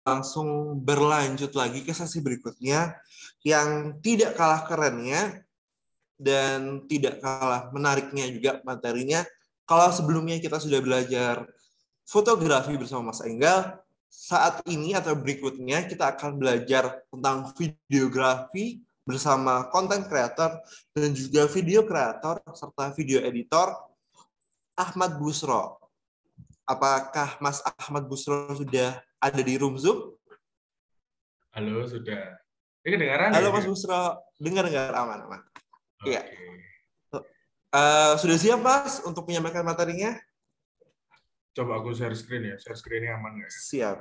langsung berlanjut lagi ke sesi berikutnya yang tidak kalah kerennya dan tidak kalah menariknya juga materinya. Kalau sebelumnya kita sudah belajar fotografi bersama Mas Enggal, saat ini atau berikutnya kita akan belajar tentang videografi bersama content creator dan juga video creator serta video editor Ahmad Busro. Apakah Mas Ahmad Busro sudah ada di room Zoom? Halo, sudah. Ini kedengaran Halo ya? Mas Busro, dengar aman. Iya. Oke. Sudah siap Mas untuk menyampaikan materinya? Coba aku share screen ya. Share screen-nya aman nggak ya? Siap.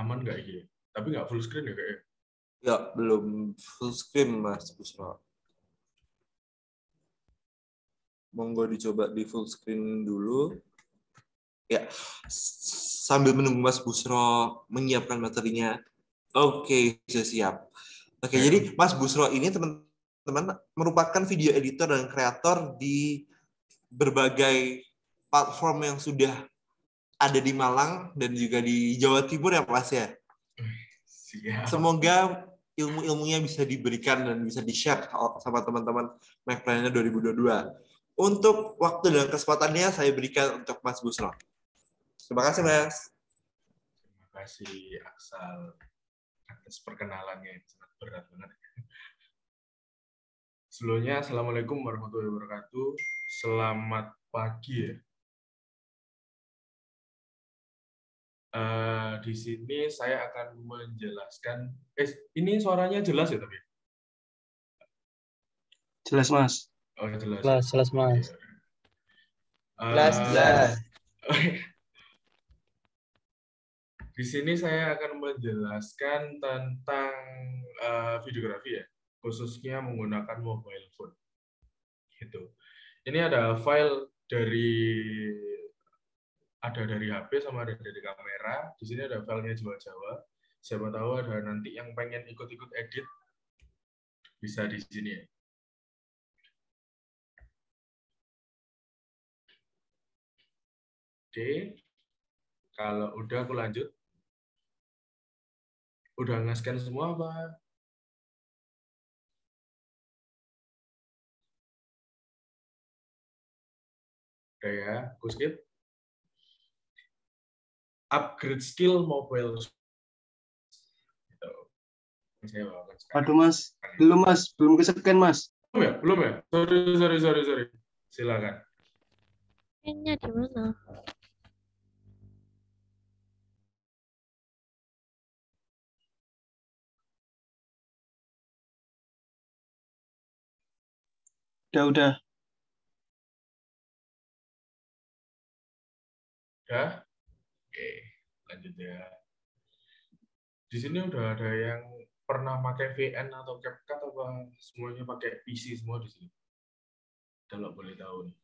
Aman nggak ini? Tapi nggak full screen ya kayaknya. Ya, belum full screen Mas Busro. Monggo dicoba di full screen dulu. Ya, sambil menunggu Mas Busro menyiapkan materinya. Oke, sudah siap. Oke, jadi Mas Busro ini teman-teman merupakan video editor dan kreator di berbagai platform yang sudah ada di Malang dan juga di Jawa Timur ya Mas ya. Siap. Semoga ilmu-ilmunya bisa diberikan dan bisa di-share sama teman-teman MacPlanner 2022. Untuk waktu dan kesempatannya saya berikan untuk Mas Busro. Terima kasih, Mas. Terima kasih, Aksal, atas perkenalannya. Sangat berat banget. Sebelumnya, Assalamualaikum warahmatullahi wabarakatuh. Selamat pagi ya. Di sini saya akan menjelaskan. Ini suaranya jelas ya tapi? Jelas, Mas. Oh, jelas. Jelas, Mas. Jelas. Di sini saya akan menjelaskan tentang videografi ya, khususnya menggunakan mobile phone. Gitu. Ini ada file dari HP sama ada dari kamera. Di sini ada filenya Jawa-Jawa. Siapa tahu ada nanti yang pengen ikut-ikut edit bisa di sini ya. Oke. Kalau udah aku lanjut. Udah nge-scan semua apa? Udah ya, aku skip. Upgrade skill mobile. Waduh, Mas. Belum, Mas. Belum ke-scan, Mas. Belum ya? Sorry. Silakan. Ini di mana? Udah. Udah? Oke, lanjut ya. Di sini udah ada yang pernah pakai VN atau CapCut apa semuanya pakai PC semua di sini? Kalau boleh tahu nih.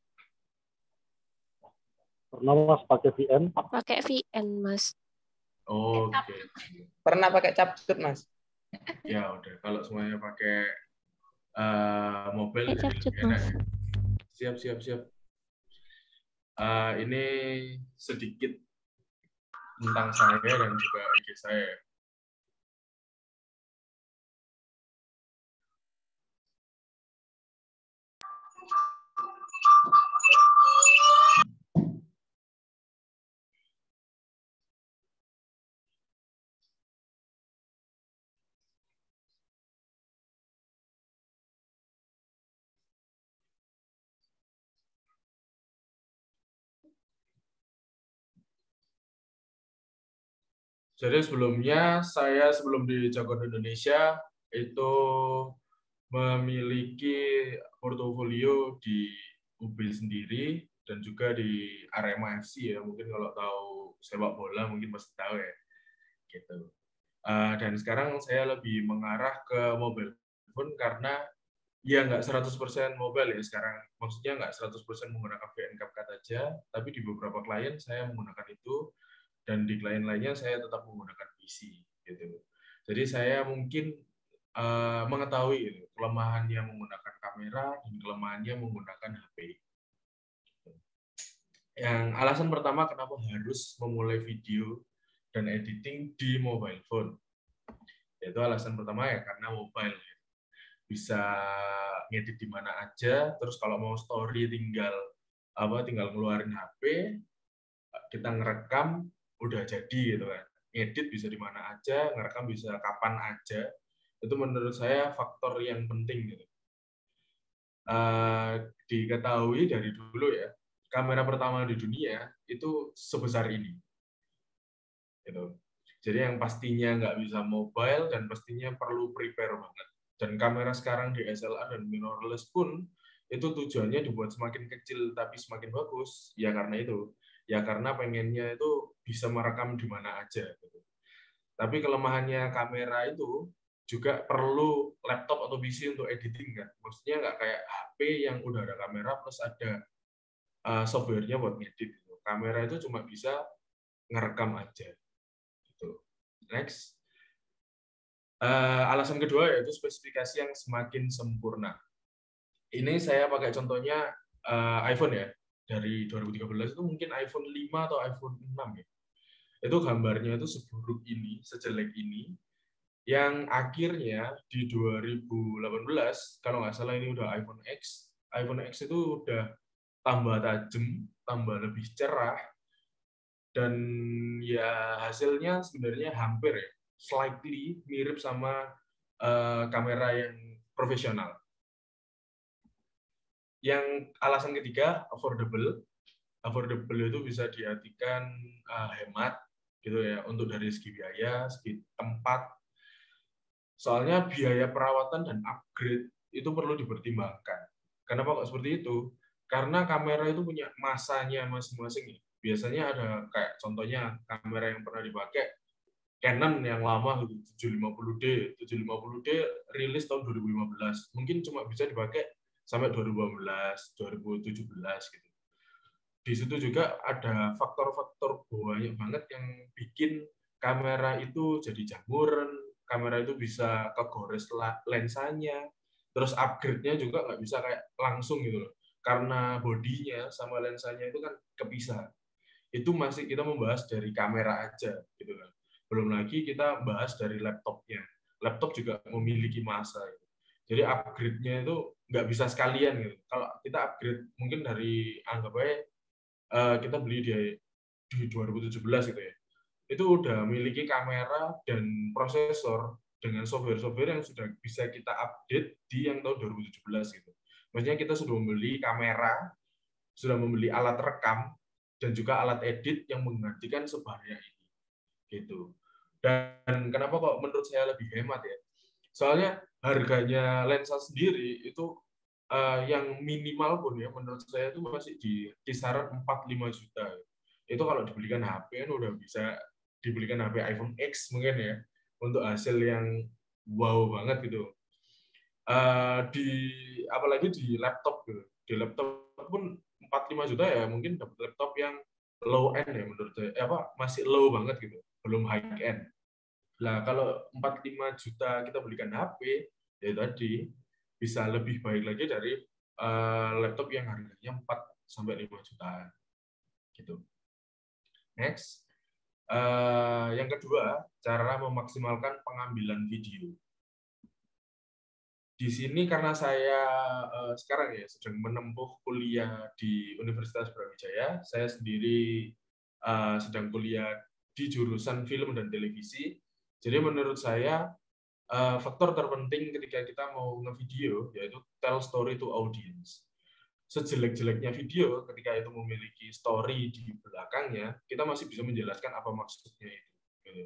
Pernah Mas pakai VN? Pakai VN, Mas. Oke. Pernah pakai CapCut, Mas? Ya udah, kalau semuanya pakai mobile Pakai jadi CapCut, lebih enak Mas. ya. Siap. Ini sedikit tentang saya dan juga IG saya. Jadi sebelumnya saya sebelum di Jagoan Indonesia itu memiliki portofolio di UB sendiri dan juga di Arema FC ya, mungkin kalau tahu sepak bola mungkin pasti tahu ya gitu. Dan sekarang saya lebih mengarah ke mobile phone karena ya nggak 100% mobile ya sekarang, maksudnya nggak 100% menggunakan VN CapCut aja, tapi di beberapa klien saya menggunakan itu dan di klien lainnya saya tetap menggunakan PC gitu. Jadi saya mungkin mengetahui gitu, kelemahannya menggunakan kamera dan kelemahannya menggunakan HP. Yang alasan pertama kenapa harus memulai video dan editing di mobile phone. Yaitu alasan pertama ya karena mobile. Bisa ngedit di mana aja, terus kalau mau story tinggal ngeluarin HP, kita ngerekam udah jadi gitu kan. Ngedit bisa di mana aja, ngerekam bisa kapan aja. Itu menurut saya faktor yang penting gitu. Diketahui dari dulu ya, kamera pertama di dunia itu sebesar ini. Gitu. Jadi yang pastinya nggak bisa mobile dan pastinya perlu prepare banget. Dan kamera sekarang DSLR dan mirrorless pun itu tujuannya dibuat semakin kecil tapi semakin bagus. Ya karena itu. Ya karena pengennya itu bisa merekam di mana aja. Gitu. Tapi kelemahannya kamera itu juga perlu laptop atau PC untuk editing kan. Maksudnya nggak kayak HP yang udah ada kamera plus ada software-nya buat ngedit. Gitu. Kamera itu cuma bisa ngerekam aja. Gitu. Next. Alasan kedua yaitu spesifikasi yang semakin sempurna. Ini saya pakai contohnya iPhone ya. Dari 2013 itu mungkin iPhone 5 atau iPhone 6 ya. Itu gambarnya itu seburuk ini, sejelek ini, yang akhirnya di 2018, kalau nggak salah ini udah iPhone X itu udah tambah tajam, tambah lebih cerah, dan ya hasilnya sebenarnya hampir ya, slightly mirip sama kamera yang profesional. Yang alasan ketiga, affordable. Affordable itu bisa diartikan hemat, gitu ya, untuk dari segi biaya, segi tempat. Soalnya biaya perawatan dan upgrade itu perlu dipertimbangkan. Kenapa kok seperti itu? Karena kamera itu punya masanya masing-masing. Biasanya ada kayak contohnya kamera yang pernah dipakai Canon yang lama 750D. 750D rilis tahun 2015. Mungkin cuma bisa dipakai sampai 2015, 2017 gitu. Di situ juga ada faktor-faktor banyak banget yang bikin kamera itu jadi jamuran, kamera itu bisa kegores lensanya, terus upgrade-nya juga nggak bisa kayak langsung gitu loh. Karena bodinya sama lensanya itu kan kepisah. Itu masih kita membahas dari kamera aja gitu kan. Belum lagi kita bahas dari laptopnya. Laptop juga memiliki masa. Gitu. Jadi upgrade-nya itu nggak bisa sekalian gitu. Kalau kita upgrade mungkin dari anggap aja kita beli di 2017 gitu ya. Itu udah memiliki kamera dan prosesor dengan software-software yang sudah bisa kita update di yang tahun 2017 gitu. Maksudnya kita sudah membeli kamera, sudah membeli alat rekam, dan juga alat edit yang menggantikan sebanyak ini. Gitu. Dan kenapa kok menurut saya lebih hemat ya? Soalnya harganya lensa sendiri itu yang minimal pun ya menurut saya itu masih di kisaran 4-5 juta. Itu kalau dibelikan HP kan udah bisa dibelikan HP iPhone X mungkin ya untuk hasil yang wow banget gitu. Apalagi di laptop gitu. Di laptop pun 4-5 juta ya mungkin dapat laptop yang low end ya menurut saya. Masih low banget gitu, belum high end. Nah, kalau 4-5 juta kita belikan HP, ya tadi bisa lebih baik lagi dari laptop yang harganya 4-5 jutaan. Gitu. Next. Yang kedua, cara memaksimalkan pengambilan video. Di sini karena saya sekarang ya sedang menempuh kuliah di Universitas Brawijaya, saya sendiri sedang kuliah di jurusan film dan televisi. Jadi menurut saya faktor terpenting ketika kita mau ngevideo yaitu tell story to audience. Sejelek-jeleknya video ketika itu memiliki story di belakangnya, kita masih bisa menjelaskan apa maksudnya itu. Gitu.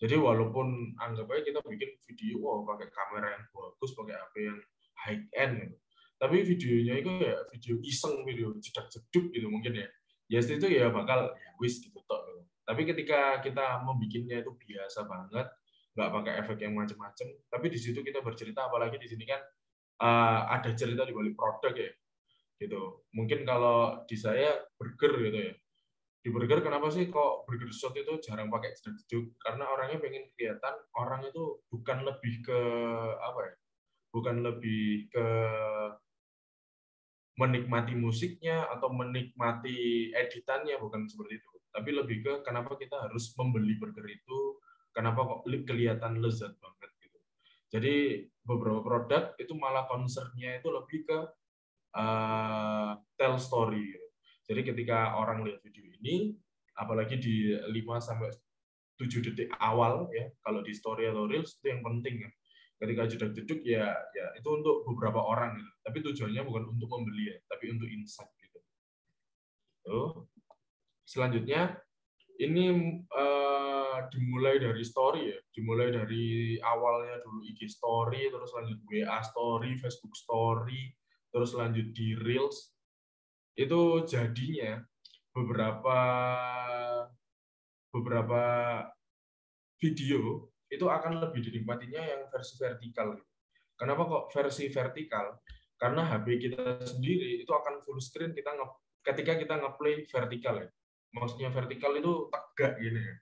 Jadi walaupun anggap aja kita bikin video pakai kamera yang bagus, pakai HP yang high end, gitu. Tapi videonya itu ya video iseng, video jedak-jeduk gitu mungkin ya. Ya itu ya bakal ya wis gitu tok. Gitu. Tapi ketika kita membikinnya itu biasa banget, nggak pakai efek yang macam-macam. Tapi di situ kita bercerita, apalagi di sini kan ada cerita di balik produk ya, gitu. Mungkin kalau di saya burger gitu ya, Di burger kenapa sih kok burger shot itu jarang pakai jedak-jeduk? Karena orangnya pengen kelihatan orang itu bukan lebih ke apa ya? Bukan lebih ke menikmati musiknya atau menikmati editannya, bukan seperti itu. Tapi lebih ke kenapa kita harus membeli burger itu, kenapa kok kelihatan lezat banget gitu. Jadi beberapa produk itu malah concern-nya itu lebih ke tell story gitu. Jadi ketika orang lihat video ini, apalagi di 5-7 detik awal ya, kalau di story atau reels itu yang penting ya. Ketika jedak-jeduk ya itu untuk beberapa orang gitu. Tapi tujuannya bukan untuk membeli ya, tapi untuk insight gitu. Selanjutnya ini dimulai dari story ya, dimulai dari awalnya dulu IG story, terus lanjut WA story, Facebook story, terus lanjut di reels. Itu jadinya beberapa video itu akan lebih dinikmatinya yang versi vertikal. Kenapa kok versi vertikal? Karena HP kita sendiri itu akan full screen ketika kita ngeplay vertikal ya. Maksudnya vertikal itu tegak gini ya.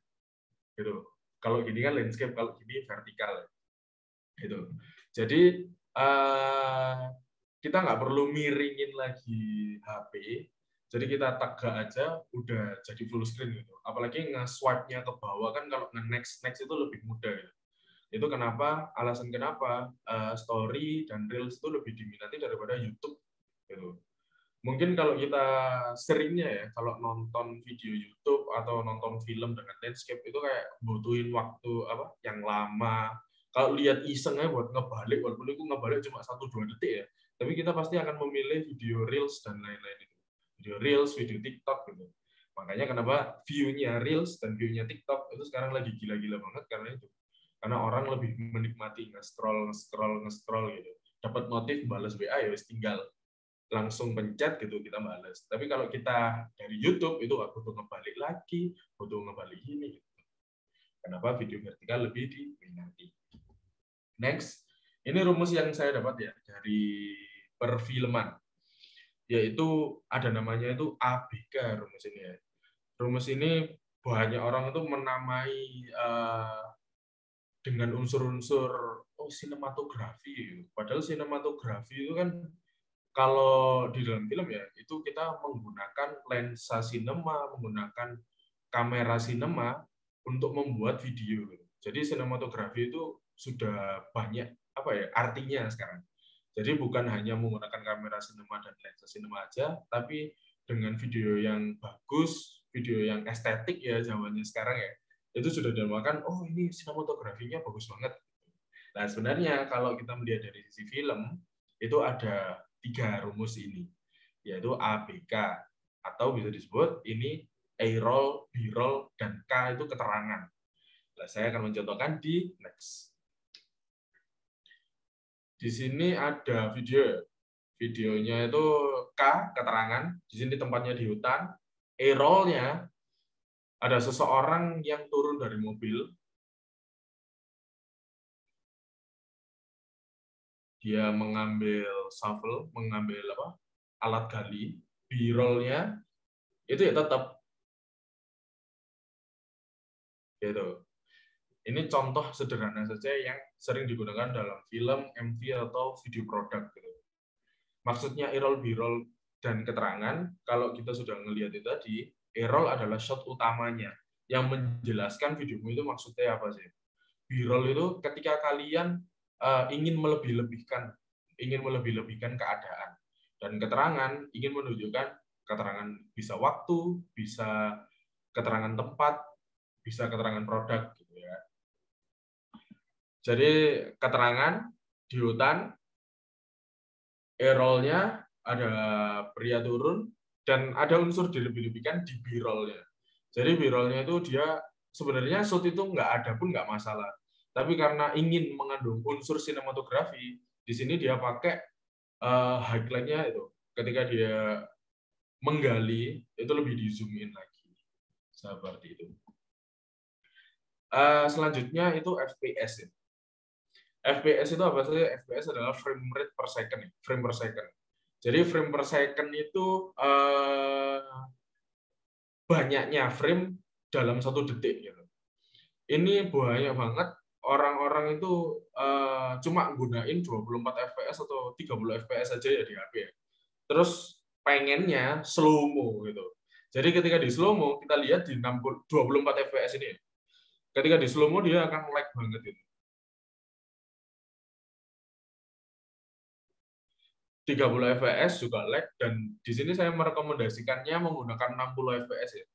Gitu. Kalau gini kan landscape, kalau gini vertikal. Gitu. Jadi kita nggak perlu miringin lagi HP, jadi kita tegak aja udah jadi full screen gitu. Apalagi nge-swipe-nya ke bawah kan kalau nge-next itu lebih mudah ya. Itu alasan kenapa story dan reels itu lebih diminati daripada YouTube gitu. Mungkin kalau kita seringnya ya, kalau nonton video YouTube atau nonton film dengan landscape itu kayak butuhin waktu yang lama. Kalau lihat iseng aja buat ngebalik, walaupun itu ngebalik cuma 1-2 detik ya, tapi kita pasti akan memilih video reels dan lain-lain itu. Video reels, video TikTok gitu. Makanya kenapa view-nya reels dan view-nya TikTok itu sekarang lagi gila-gila banget karena itu. Karena orang lebih menikmati nge-scroll gitu. Dapat notif balas WA ya wis tinggal langsung pencet gitu kita balas. Tapi kalau kita dari YouTube itu butuh ngebalik lagi, butuh ngebalik ini gitu. Kenapa video vertikal lebih diminati? Next, ini rumus yang saya dapat ya dari perfilman, yaitu ada namanya itu ABK rumus ini ya. Rumus ini banyak orang itu menamai dengan unsur-unsur sinematografi. Padahal sinematografi itu kan kalau di dalam film ya itu kita menggunakan lensa sinema, menggunakan kamera sinema untuk membuat video. Jadi sinematografi itu sudah banyak artinya sekarang. Jadi bukan hanya menggunakan kamera sinema dan lensa sinema aja, tapi dengan video yang bagus, video yang estetik ya zamannya sekarang ya, itu sudah dinamakan ini sinematografinya bagus banget. Nah sebenarnya kalau kita melihat dari sisi film itu ada 3 rumus ini, yaitu ABK atau bisa disebut ini A-roll, B-roll, dan K itu keterangan. Nah, saya akan mencontohkan di next. Di sini ada video. Videonya itu K, keterangan. Di sini tempatnya di hutan. A-roll-nya ada seseorang yang turun dari mobil. Dia mengambil shovel, mengambil alat gali. B-roll-nya itu ya tetap gitu. Ini contoh sederhana saja yang sering digunakan dalam film, MV atau video produk gitu. Maksudnya A-roll, B-roll, dan keterangan, kalau kita sudah melihat itu tadi, A-roll adalah shot utamanya yang menjelaskan videomu itu maksudnya apa sih. B-roll itu ketika kalian ingin melebih-lebihkan keadaan, dan keterangan ingin menunjukkan keterangan bisa waktu, bisa keterangan tempat, bisa keterangan produk gitu ya. Jadi keterangan di hutan, A-roll-nya ada pria turun, dan ada unsur dilebih-lebihkan di B-roll-nya. Jadi B-roll-nya itu dia sebenarnya shoot itu nggak ada pun nggak masalah. Tapi karena ingin mengandung unsur sinematografi, di sini dia pakai highlight-nya itu. Ketika dia menggali, itu lebih di zoom in lagi. Seperti itu. Selanjutnya itu FPS. FPS itu apa sih? FPS adalah frame rate per second. Frame per second. Jadi frame per second itu banyaknya frame dalam 1 detik gitu. Ini bahaya banget, orang-orang itu cuma gunain 24 fps atau 30 fps aja ya di HP ya. Terus pengennya slow-mo gitu. Jadi ketika di slow-mo kita lihat di 24 fps ini, ketika di slow-mo dia akan lag banget gitu. 30 fps juga lag, dan di sini saya merekomendasikannya menggunakan 60 fps ya.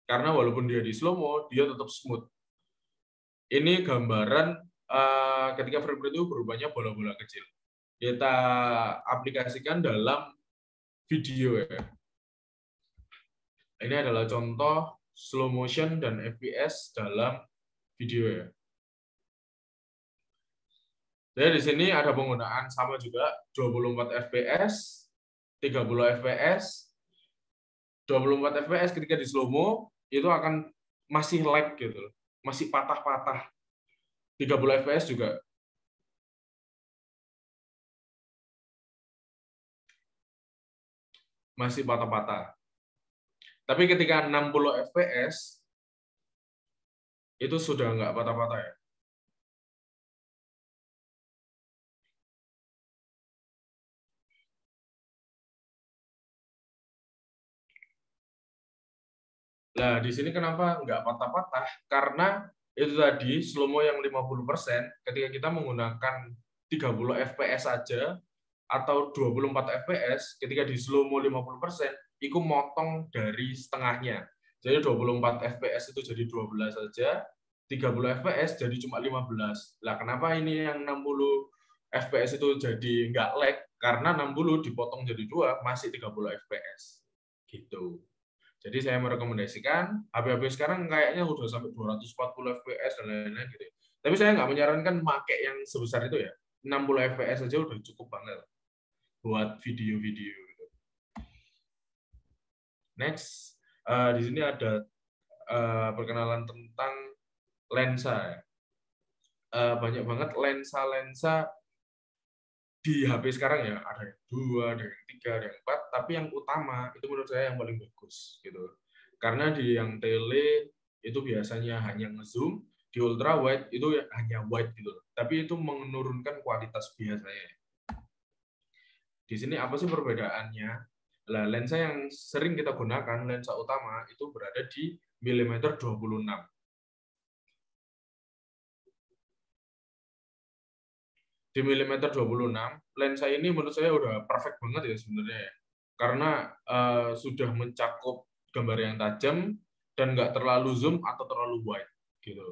Karena walaupun dia di slow-mo, dia tetap smooth. Ini gambaran ketika frame rate itu berubahnya bola-bola kecil. Kita aplikasikan dalam video ya. Ini adalah contoh slow motion dan FPS dalam video ya. Jadi di sini ada penggunaan sama juga 24 fps, 30 fps, 24 fps ketika di slow mo itu akan masih lag gitu, masih patah-patah. 30 fps juga. Masih patah-patah. Tapi ketika 60 fps itu sudah nggak patah-patah ya. Nah, di sini kenapa nggak patah-patah? Karena itu tadi slow-mo yang 50%, ketika kita menggunakan 30 fps saja atau 24 fps, ketika di slow-mo 50%, itu motong dari setengahnya. Jadi 24 fps itu jadi 12 saja, 30 fps jadi cuma 15. Lah, kenapa ini yang 60 fps itu jadi nggak lag? Karena 60 dipotong jadi 2, masih 30 fps. Gitu. Jadi saya merekomendasikan, HP-HP sekarang kayaknya udah sampai 240 fps dan lain-lain gitu. Tapi saya nggak menyarankan pakai yang sebesar itu ya. 60 fps aja udah cukup banget buat video-video gitu. Next, di sini ada perkenalan tentang lensa. Banyak banget lensa-lensa di HP sekarang ya, ada yang 2, ada yang 3, ada yang 4, tapi yang utama itu menurut saya yang paling bagus gitu. Karena di yang tele itu biasanya hanya ngezoom, di ultra wide itu hanya wide gitu. Tapi itu menurunkan kualitas biasanya. Di sini apa sih perbedaannya? Lah, lensa yang sering kita gunakan, lensa utama itu berada di milimeter 26. Di milimeter 26, lensa ini menurut saya udah perfect banget ya sebenarnya ya. Karena sudah mencakup gambar yang tajam dan nggak terlalu zoom atau terlalu wide gitu.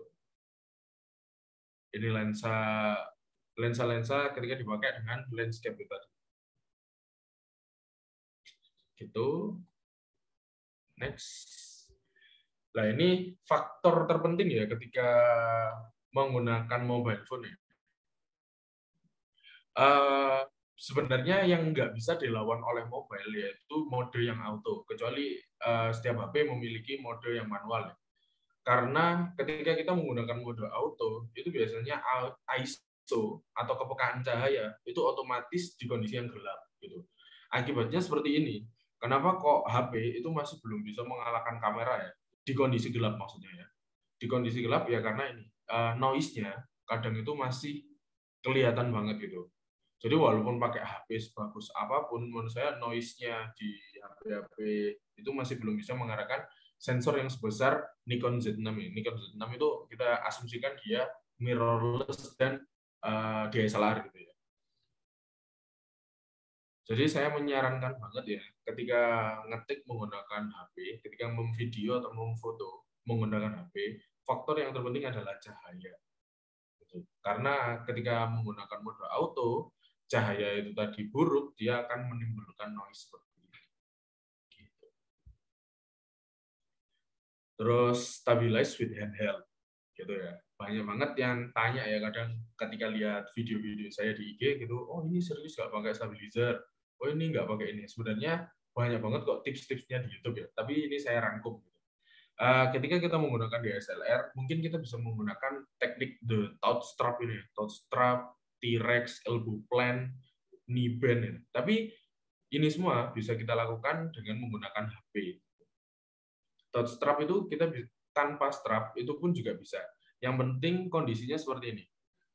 Ini lensa ketika dipakai dengan landscape itu tadi. Gitu. Next. Nah, ini faktor terpenting ya ketika menggunakan mobile phone ya. Sebenarnya yang nggak bisa dilawan oleh mobile yaitu mode yang auto, kecuali setiap HP memiliki mode yang manual ya. Karena ketika kita menggunakan mode auto itu biasanya ISO atau kepekaan cahaya itu otomatis di kondisi yang gelap gitu. Akibatnya seperti ini. Kenapa kok HP itu masih belum bisa mengalahkan kamera ya di kondisi gelap maksudnya ya. Di kondisi gelap ya karena ini noise-nya kadang itu masih kelihatan banget gitu. Jadi walaupun pakai HP sebagus apapun, menurut saya noise-nya di HP-HP itu masih belum bisa mengarahkan sensor yang sebesar Nikon Z6 ini. Nikon Z6 itu kita asumsikan dia mirrorless dan DSLR gitu ya. Jadi saya menyarankan banget ya, ketika ngetik menggunakan HP, ketika memvideo atau memfoto menggunakan HP, faktor yang terpenting adalah cahaya. Karena ketika menggunakan mode auto, cahaya itu tadi buruk, dia akan menimbulkan noise seperti ini. Gitu. Terus stabilize with handheld, gitu ya. Banyak banget yang tanya ya kadang ketika lihat video-video saya di IG gitu, oh ini serius nggak pakai stabilizer, oh ini nggak pakai ini. Sebenarnya banyak banget kok tips-tipsnya di YouTube ya. Tapi ini saya rangkum. Ketika kita menggunakan DSLR, mungkin kita bisa menggunakan teknik the taut strap ini, taut strap, T-Rex, elbow plant, knee bend. Tapi Ini semua bisa kita lakukan dengan menggunakan HP. Touch strap itu kita tanpa strap itu pun juga bisa. Yang penting kondisinya seperti ini.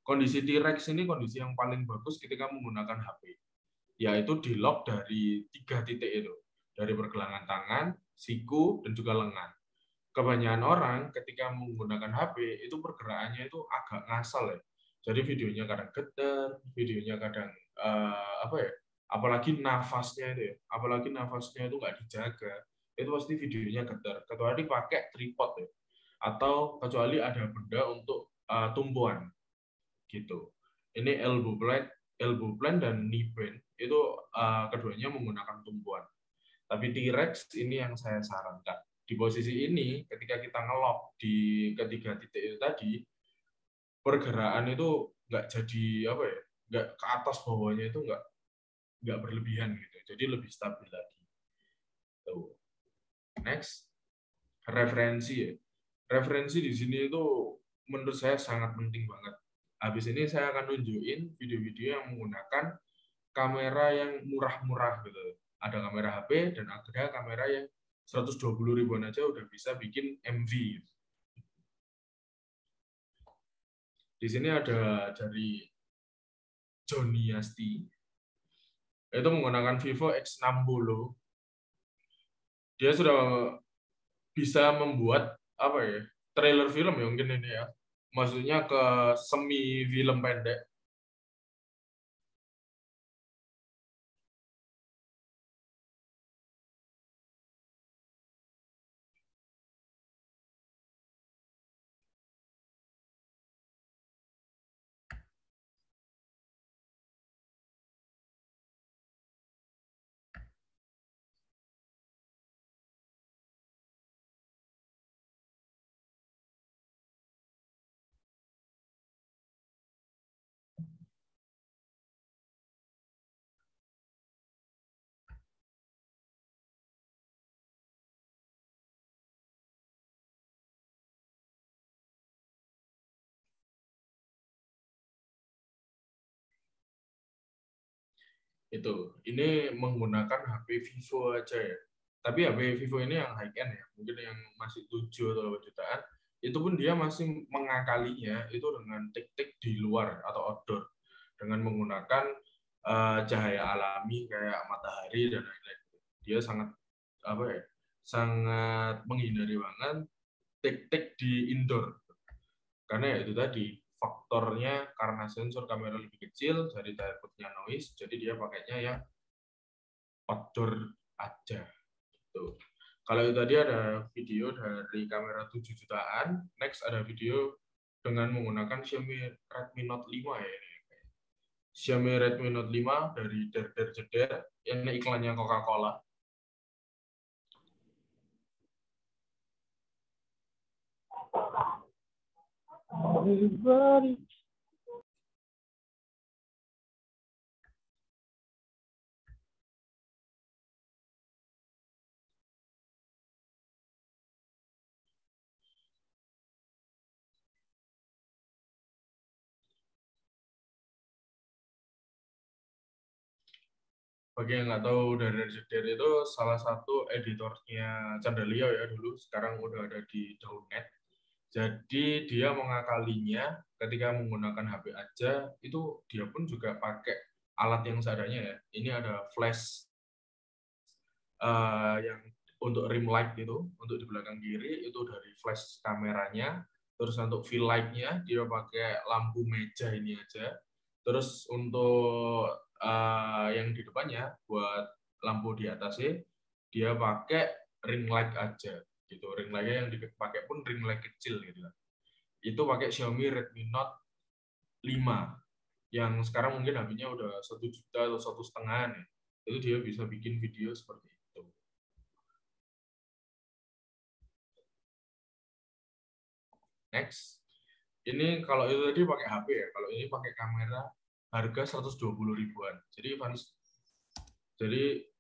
Kondisi T-Rex ini kondisi yang paling bagus ketika menggunakan HP, yaitu di lock dari 3 titik itu, dari pergelangan tangan, siku, dan juga lengan. Kebanyakan orang ketika menggunakan HP itu pergerakannya itu agak ngasal ya. Jadi videonya kadang getar, videonya kadang apalagi nafasnya itu nggak dijaga, itu pasti videonya getar. Kecuali pakai tripod ya, atau kecuali ada benda untuk tumpuan gitu. Ini elbow plant dan knee bend itu keduanya menggunakan tumpuan. Tapi T-Rex ini yang saya sarankan. Di posisi ini, ketika kita ngelok di ketiga titik itu tadi, pergerakan itu nggak jadi nggak ke atas bawahnya itu nggak berlebihan gitu. Jadi lebih stabil lagi. Tuh. Next, referensi ya. Referensi di sini itu menurut saya sangat penting banget. Habis ini saya akan nunjukin video-video yang menggunakan kamera yang murah-murah gitu. Ada kamera HP dan ada kamera yang 120 ribuan aja udah bisa bikin MV. Di sini ada dari Johnny Asti. Itu menggunakan Vivo X60. Dia sudah bisa membuat trailer film ya mungkin ini ya. Maksudnya ke semi film pendek. Ini menggunakan HP Vivo aja ya. Tapi HP Vivo ini yang high end ya, mungkin yang masih 7 atau 8 jutaan, itu pun dia masih mengakalinya itu dengan tik-tik di luar atau outdoor dengan menggunakan cahaya alami kayak matahari dan lain-lain. Dia sangat sangat menghindari banget tik-tik di indoor. Karena ya itu tadi faktornya karena sensor kamera lebih kecil, jadi takutnya noise, jadi dia pakainya yang outdoor aja. Gitu. Kalau itu tadi ada video dari kamera 7 jutaan, next ada video dengan menggunakan Xiaomi Redmi Note 5 ya ini. Xiaomi Redmi Note 5 dari Der, ini iklannya Coca-Cola. Bagi yang nggak tahu, Der itu salah satu editornya Candalio ya dulu, sekarang udah ada di Daunnet. Jadi dia mengakalinya ketika menggunakan HP aja, itu dia pun juga pakai alat yang seadanya ya. Ini ada flash yang untuk rim light itu, untuk di belakang kiri itu dari flash kameranya. Terus untuk fill light-nya dia pakai lampu meja ini aja. Terus untuk yang di depannya buat lampu di atasnya dia pakai ring light aja gitu. Ring light-nya yang dipakai pun ring light kecil gitu. Itu pakai Xiaomi Redmi Note 5 yang sekarang mungkin harganya udah 1 juta atau 1,5 nih. Itu dia bisa bikin video seperti itu. Next. Ini kalau itu tadi pakai HP ya, kalau ini pakai kamera harga 120 ribuan. Jadi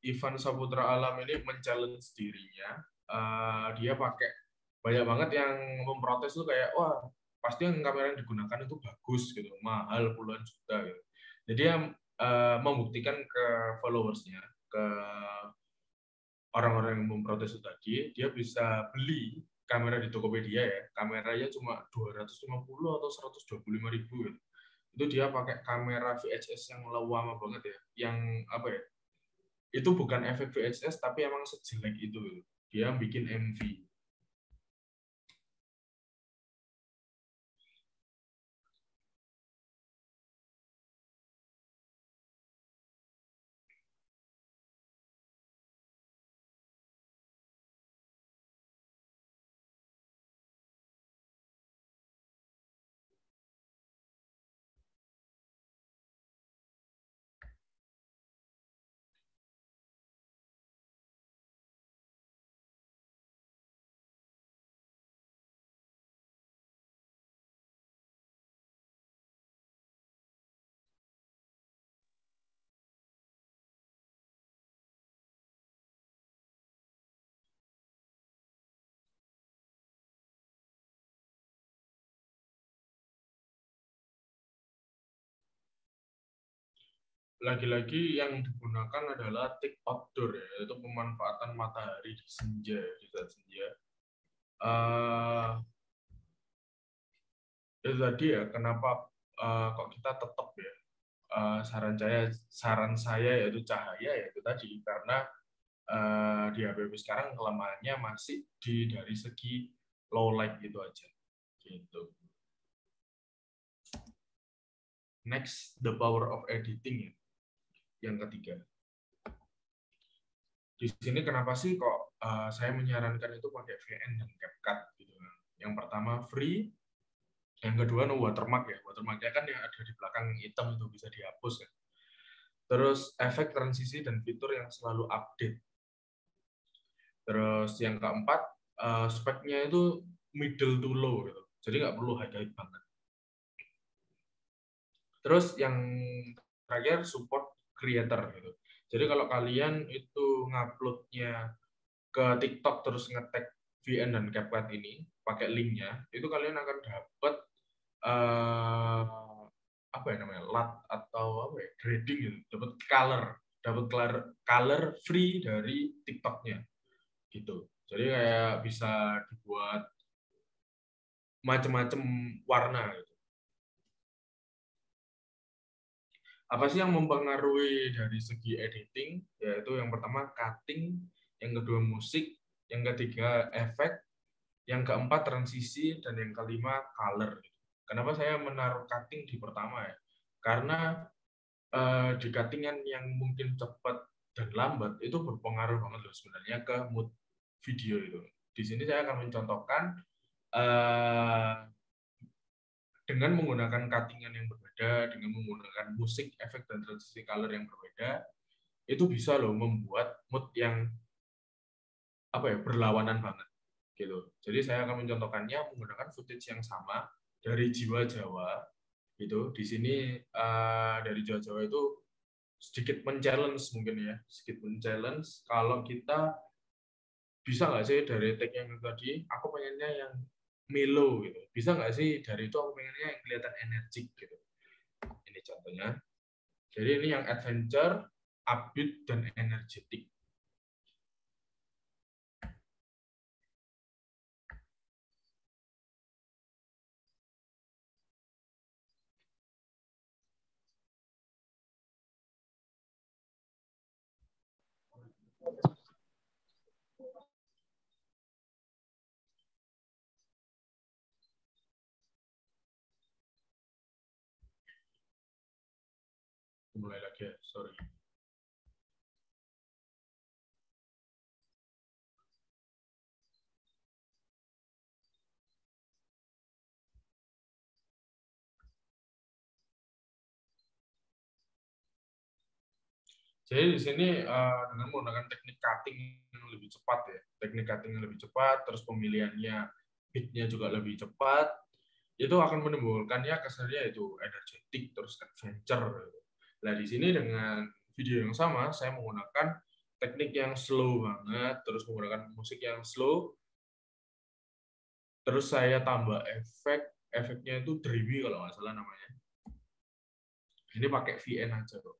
Ivan Saputra Alam ini men-challenge dirinya. Dia pakai banyak banget yang memprotes tuh kayak wah pasti yang kamera yang digunakan itu bagus gitu, mahal puluhan juta gitu. Jadi dia membuktikan ke followersnya ke orang-orang yang memprotes itu tadi, dia bisa beli kamera di Tokopedia ya, kameranya cuma 250 atau 125 ribu gitu. Itu dia pakai kamera VHS yang lama banget ya, yang apa ya, itu bukan efek VHS tapi emang sejelek itu gitu. Dia bikin MV. Lagi-lagi yang digunakan adalah take outdoor ya, yaitu pemanfaatan matahari di senja, di saat senja. Itu tadi ya, kenapa kok kita tetap ya, saran saya yaitu cahaya, yaitu tadi karena di HP sekarang kelemahannya masih dari segi low light gitu aja, gitu. Next, the power of editing ya. Yang ketiga, di sini kenapa sih kok saya menyarankan itu pakai VN dan CapCut gitu. Yang pertama free, yang kedua no watermark ya. Watermarknya kan yang ada di belakang hitam itu bisa dihapus ya. Terus efek transisi dan fitur yang selalu update. Terus yang keempat, speknya itu middle to low gitu. Jadi nggak perlu high banget. Terus yang terakhir support creator gitu. Jadi kalau kalian itu nguploadnya ke TikTok terus nge-tag VN dan CapCut ini pakai linknya, itu kalian akan dapat apa ya namanya, LUT atau apa ya, grading gitu, dapat color free dari TikToknya gitu. Jadi kayak bisa dibuat macam-macam warna gitu. Apa sih yang mempengaruhi dari segi editing? Yaitu yang pertama cutting, yang kedua musik, yang ketiga efek, yang keempat transisi, dan yang kelima color. Kenapa saya menaruh cutting di pertama ya? Karena di cuttingan yang mungkin cepat dan lambat itu berpengaruh banget loh sebenarnya ke mood video itu. Di sini saya akan mencontohkan dengan menggunakan cuttingan yang berbeda, dengan menggunakan musik, efek, dan transisi color yang berbeda, itu bisa loh membuat mood yang apa ya, berlawanan banget gitu. Jadi saya akan mencontohkannya menggunakan footage yang sama dari Jiwa Jawa gitu. Di sini dari Jiwa Jawa itu sedikit men-challenge mungkin ya, sedikit men-challenge kalau kita bisa nggak sih dari tag yang tadi, aku pengennya yang mellow gitu. Bisa nggak sih dari itu aku pengennya yang kelihatan energik gitu. Ini contohnya. Jadi ini yang adventure, upbeat, dan energetik. Mulai lagi ya, sorry. Jadi di sini dengan menggunakan teknik cutting yang lebih cepat ya, teknik cutting yang lebih cepat, terus pemilihannya beat-nya juga lebih cepat, itu akan menimbulkannya kesannya itu energetik, terus adventure. Nah di sini dengan video yang sama, saya menggunakan teknik yang slow banget, terus menggunakan musik yang slow, terus saya tambah efeknya itu dreamy kalau nggak salah namanya. Ini pakai VN aja kok.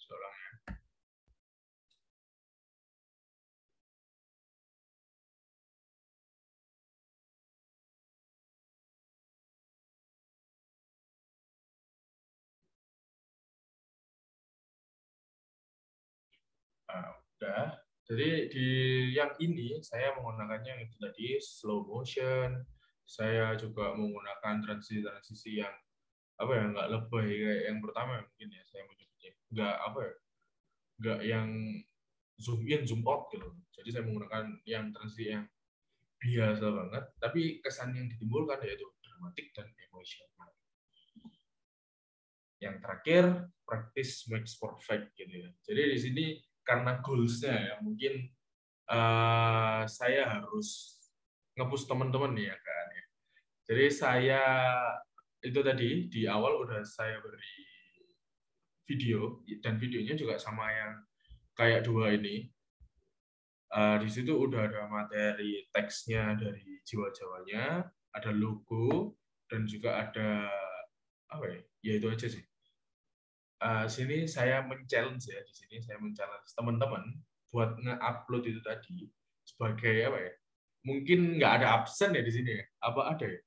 seorang. Nah, udah. Jadi di yang ini saya menggunakannya yang itu tadi slow motion. Saya juga menggunakan transisi-transisi yang apa ya, nggak lebay kayak yang pertama mungkin ya saya menyebutnya. Nggak apa ya, nggak yang zoom in zoom out gitu. Jadi saya menggunakan yang transisi yang biasa banget, tapi kesan yang ditimbulkan yaitu dramatik dan emosional. Yang terakhir, practice makes perfect gitu ya. Jadi di sini karena goals-nya ya, mungkin saya harus nge-push teman-teman nih ya kan. Jadi saya itu tadi di awal udah saya beri video, dan videonya juga sama yang kayak dua ini. Di situ udah ada materi teksnya dari jiwa-jawanya, ada logo, dan juga ada apa ya? Ya itu aja sih. Sini saya men-challenge ya, di sini saya men-challenge teman-teman buat nge-upload itu tadi sebagai apa ya? Mungkin nggak ada absen ya di sini ya? Apa ada ya?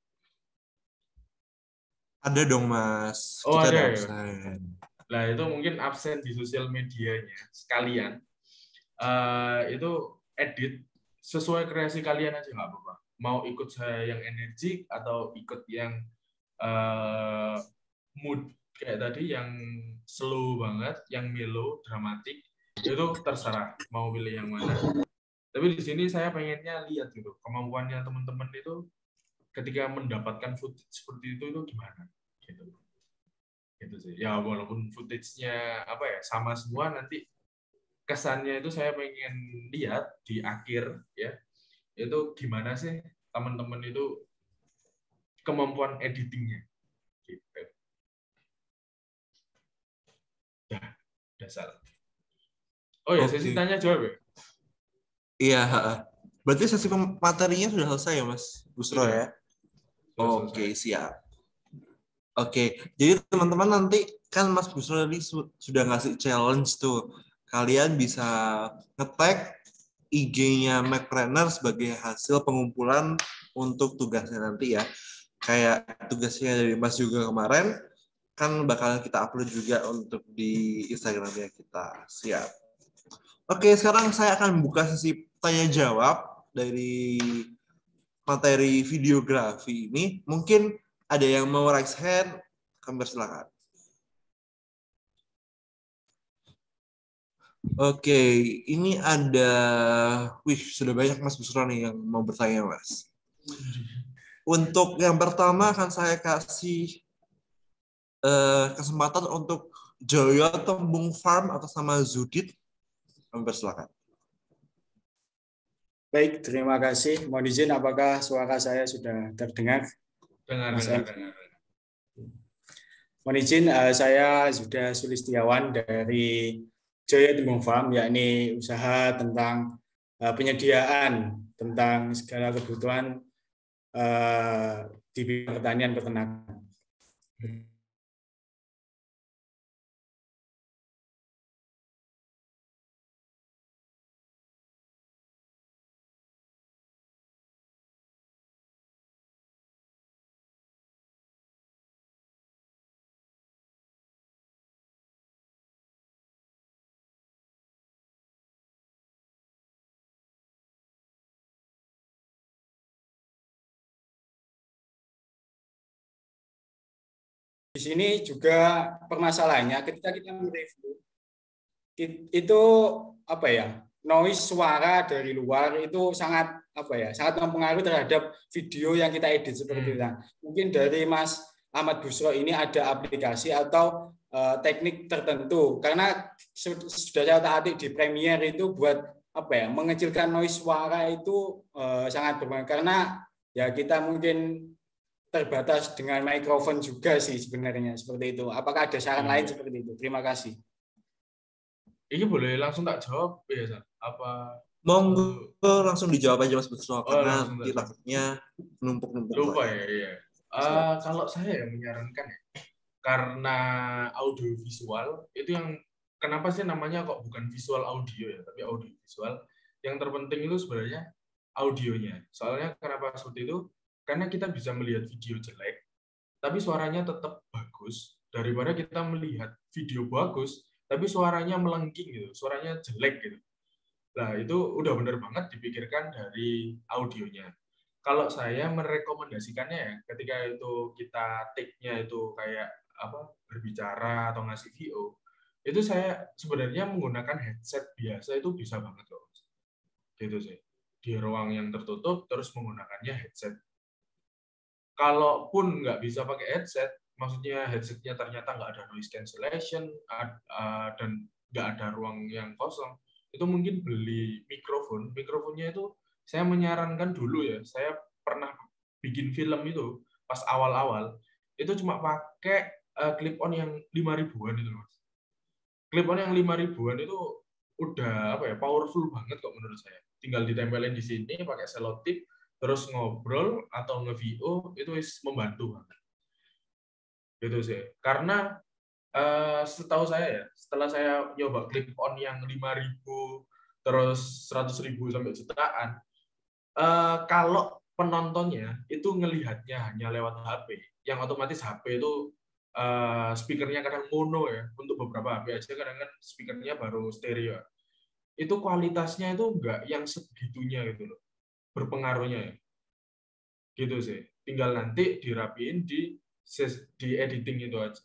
Ada dong, Mas. Oh, Kita ada ada ya? absen. Nah, itu mungkin absen di sosial medianya sekalian. Itu edit sesuai kreasi kalian aja nggak apa-apa. Mau ikut saya yang energik atau ikut yang mood kayak tadi yang slow banget, yang mellow, dramatik, itu terserah mau pilih yang mana. Tapi di sini saya pengennya lihat gitu kemampuannya teman-teman itu ketika mendapatkan footage seperti itu gimana gitu. Gitu sih. Ya walaupun footage-nya apa ya sama semua, nanti kesannya itu saya pengen lihat di akhir ya. Itu gimana sih teman-teman itu kemampuan editingnya gitu. Ya, dasar. Oh ya, sesi tanya jawab ya? Iya, berarti sesi materinya sudah selesai ya, Mas Busro ya? Oke, siap. Oke, jadi teman-teman nanti kan Mas Busro tadi sudah ngasih challenge tuh. Kalian bisa nge-tag IG-nya Macpreneur sebagai hasil pengumpulan untuk tugasnya nanti ya. Kayak tugasnya dari Mas juga kemarin, kan bakalan kita upload juga untuk di Instagramnya kita. Siap. Oke, sekarang saya akan buka sesi tanya-jawab dari materi videografi ini. Mungkin ada yang mau raise hand, kami persilakan. Oke, ini ada, sudah banyak Mas Busro nih yang mau bertanya, Mas. Untuk yang pertama akan saya kasih kesempatan untuk Joyo Tembung Farm atas nama Zudit. Kami persilakan. Baik, terima kasih. Mohon izin, apakah suara saya sudah terdengar? Dengar. Mohon izin, saya sudah Sulistiawan dari Joyo Tembung Farm, yakni usaha tentang penyediaan tentang segala kebutuhan di bidang pertanian peternakan. Di sini juga permasalahannya ketika kita mereview itu apa ya, noise suara dari luar itu sangat sangat mempengaruhi terhadap video yang kita edit seperti itu. Mungkin dari Mas Ahmad Busro ini ada aplikasi atau teknik tertentu, karena sudah saya taati di Premiere itu buat mengecilkan noise suara itu sangat bermanfaat, karena ya kita mungkin terbatas dengan mikrofon juga sih sebenarnya, seperti itu. Apakah ada saran lain seperti itu? Terima kasih. Ini boleh langsung tak jawab ya, apa? Monggo langsung dijawab aja Mas Busro, karena nanti takutnya numpuk-numpuk. Lupa ya. Kalau saya yang menyarankan ya, karena audio visual itu yang kenapa sih namanya kok bukan visual audio ya, tapi audio visual? Yang terpenting itu sebenarnya audionya. Soalnya kenapa seperti itu? Karena kita bisa melihat video jelek, tapi suaranya tetap bagus, daripada kita melihat video bagus, tapi suaranya melengking gitu, suaranya jelek gitu. Nah, itu udah bener banget dipikirkan dari audionya. Kalau saya merekomendasikannya ya, ketika itu kita take-nya itu kayak apa berbicara atau ngasih VO, itu saya sebenarnya menggunakan headset biasa itu bisa banget loh. Gitu sih. Di ruang yang tertutup terus menggunakannya headset. Kalaupun nggak bisa pakai headset, maksudnya headsetnya ternyata nggak ada noise cancellation dan nggak ada ruang yang kosong, itu mungkin beli mikrofon. Mikrofonnya itu saya menyarankan dulu ya, saya pernah bikin film itu pas awal-awal, itu cuma pakai clip-on yang 5.000-an itu, Mas. Clip-on yang 5.000-an itu udah apa ya, powerful banget kok menurut saya. Tinggal ditempelin di sini pakai selotip, terus ngobrol atau nge-VO, itu membantu banget. Gitu sih. Karena setahu saya ya, setelah saya nyoba clip-on yang 5.000, terus 100.000 sampai jutaan, kalau penontonnya itu ngelihatnya hanya lewat HP, yang otomatis HP itu speakernya kadang mono ya, untuk beberapa HP aja kadang kan speakernya baru stereo. Itu kualitasnya itu enggak yang segitunya gitu loh, berpengaruhnya ya. Gitu sih. Tinggal nanti dirapiin di editing itu aja.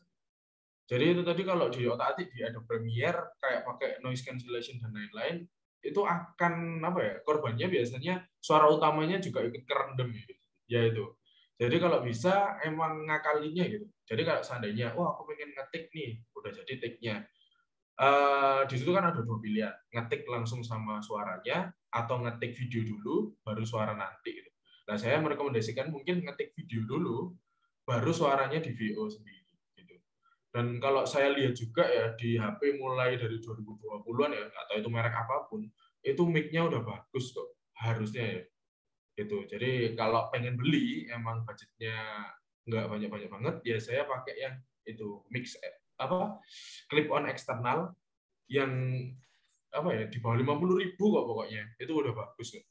Jadi itu tadi kalau di otak-atik di Adobe Premiere kayak pakai noise cancellation dan lain-lain, itu akan apa ya, korbannya biasanya suara utamanya juga ikut kerendam gitu. Ya itu. Jadi kalau bisa emang ngakalinya gitu. Jadi kalau seandainya, wah aku pengen ngetik nih, udah jadi take-nya. Di situ kan ada dua pilihan, ngetik langsung sama suaranya atau ngetik video dulu baru suara nanti gitu. Nah, saya merekomendasikan mungkin ngetik video dulu baru suaranya di VO sendiri gitu. Dan kalau saya lihat juga ya di HP mulai dari 2020-an ya, atau itu merek apapun, itu mic-nya udah bagus kok harusnya ya. Gitu. Jadi kalau pengen beli emang budgetnya nggak banyak-banyak banget, ya saya pakai yang itu mix clip on eksternal yang apa ya di bawah 50.000 kok pokoknya. Itu udah bagus kok.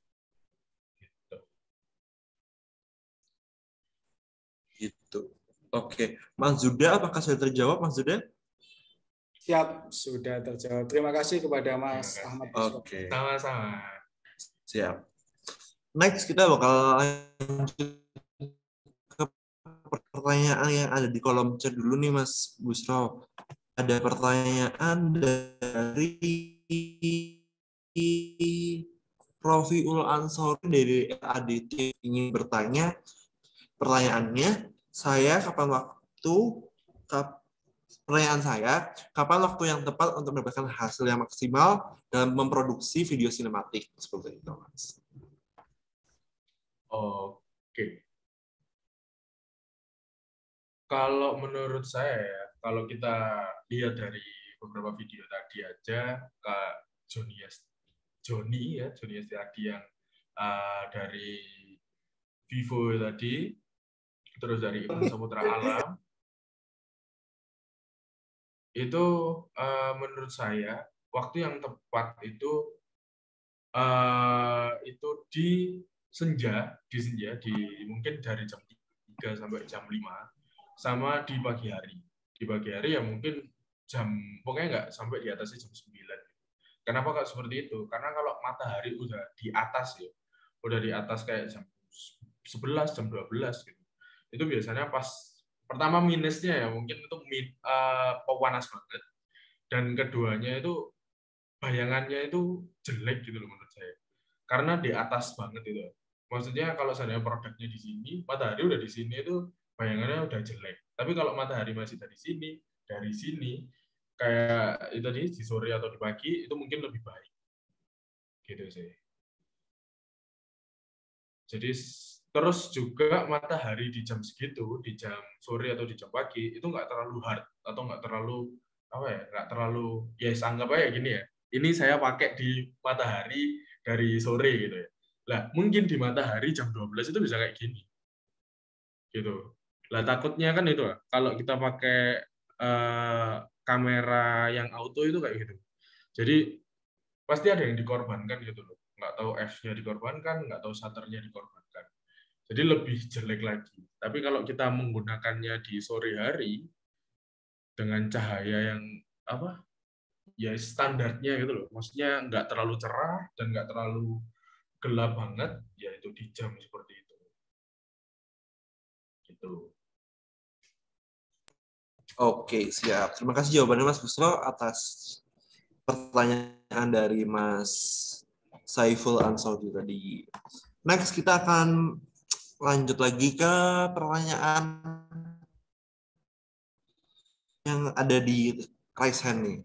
Gitu. Oke, Mas Zuda, apakah sudah terjawab, Mas Zuda? Siap, sudah terjawab. Terima kasih kepada Mas Ahmad. Oke. Sama-sama. Siap. Next kita bakal lanjut ke pertanyaan yang ada di kolom chat dulu nih, Mas Busro. Ada pertanyaan dari Rofiul Ansori dari ADT ingin bertanya. Pertanyaannya, pertanyaan saya, kapan waktu yang tepat untuk mendapatkan hasil yang maksimal dalam memproduksi video sinematik seperti itu, Mas? Oke. Kalau menurut saya ya, kalau kita lihat dari beberapa video tadi aja, Kak Joni Estiardi yang dari Vivo tadi, terus dari Ibnu Saputra Alam, itu menurut saya waktu yang tepat itu di senja mungkin dari jam 3 sampai jam 5, sama di pagi hari. Di pagi hari ya mungkin pokoknya nggak sampai di atasnya jam 9. Kenapa kok seperti itu? Karena kalau matahari udah di atas ya, udah di atas kayak jam 11, jam 12 gitu. Itu biasanya pas pertama minusnya ya mungkin itu panas banget, dan keduanya itu bayangannya itu jelek gitu loh menurut saya, karena di atas banget itu. Maksudnya kalau seandainya produknya di sini, matahari udah di sini, itu bayangannya udah jelek. Tapi kalau matahari masih dari sini kayak itu tadi di sore atau di pagi, itu mungkin lebih baik gitu sih. Jadi terus juga matahari di jam segitu, di jam sore atau di jam pagi, itu nggak terlalu hard atau nggak terlalu ya anggap aja gini ya. Ini saya pakai di matahari dari sore gitu ya. Lah mungkin di matahari jam 12 itu bisa kayak gini. Gitu. Lah takutnya kan itu kalau kita pakai kamera yang auto itu kayak gitu. Jadi pasti ada yang dikorbankan gitu loh. Nggak tahu F-nya dikorbankan, nggak tahu shutternya dikorbankan. Jadi lebih jelek lagi. Tapi kalau kita menggunakannya di sore hari dengan cahaya yang apa? Ya standarnya gitu loh. Maksudnya nggak terlalu cerah dan nggak terlalu gelap banget, yaitu di jam seperti itu. Gitu. Oke, siap. Terima kasih jawabannya Mas Busro atas pertanyaan dari Mas Saiful Ansaudi tadi. Next, kita akan lanjut lagi ke pertanyaan yang ada di raise hand nih.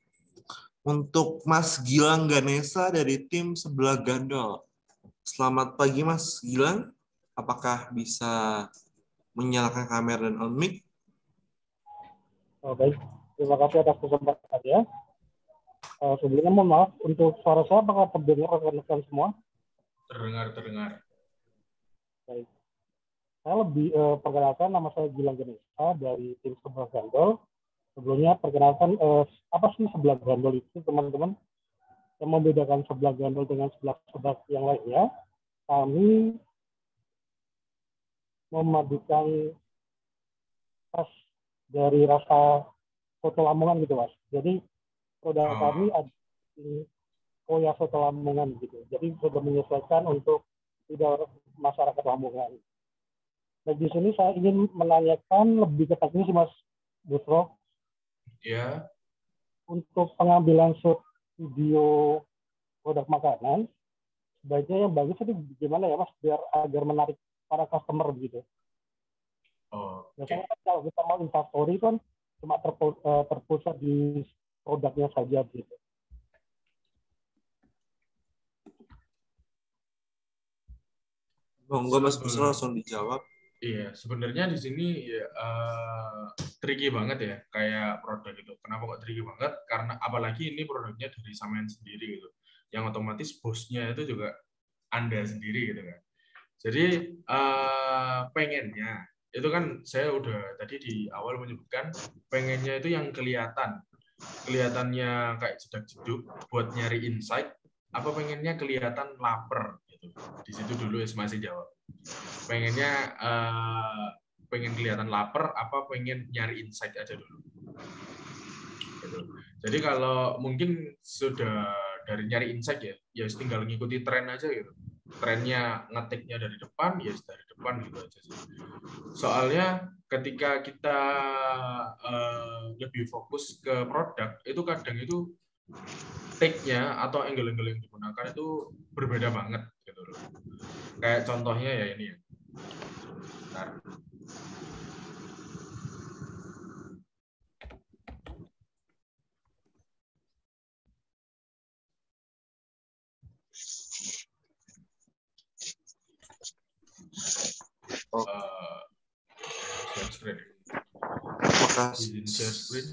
Untuk Mas Gilang Ganesa dari tim Sebelah Gandol. Selamat pagi Mas Gilang. Apakah bisa menyalakan kamera dan on mic? Oh, baik, terima kasih atas kesempatannya. Sebelumnya mohon maaf, untuk suara saya apakah terdengar rekan-rekan semua? Terdengar. Baik. Saya lebih perkenalkan, nama saya Gilang Ganesa dari tim Sebelah Gandol. Sebelumnya perkenalkan apa sih Sebelah Gandol itu teman-teman? Yang membedakan Sebelah Gandol dengan sebelah yang lainnya, kami memadukan tes dari rasa soto Lamongan gitu Mas. Jadi produk kami ada Koya soto Lamongan gitu. Jadi sudah menyesuaikan untuk lidah masyarakat Lamongan. Nah di sini saya ingin menanyakan lebih ke teknis Mas Busro. Ya. Untuk pengambilan shoot video produk makanan, sebaiknya yang bagus itu gimana ya Mas, biar agar menarik para customer gitu. Biasanya kalau kita mau instastory kan cuma terpusat di produknya saja gitu. Monggo Mas Busro langsung dijawab. Iya, sebenarnya di sini ya, tricky banget ya, kayak produk itu. Kenapa kok tricky banget? Karena apalagi ini produknya dari sampean sendiri gitu, yang otomatis bosnya itu juga Anda sendiri gitu kan. Jadi pengennya itu kan saya udah tadi di awal menyebutkan pengennya itu yang kelihatannya kayak jedak-jeduk buat nyari insight, apa pengennya kelihatan lapar gitu. Di situ dulu ya masih jawab. Pengennya pengen kelihatan lapar apa pengen nyari insight aja dulu. Gitu. Jadi kalau mungkin sudah dari nyari insight ya tinggal ngikuti tren aja gitu. Trennya ngetiknya dari depan, ya dari depan gitu aja sih. Soalnya ketika kita lebih fokus ke produk, itu kadang itu take-nya atau angle-angle yang digunakan itu berbeda banget gitu loh. Kayak contohnya ya ini ya. Bentar. Share screen. Izin share screen.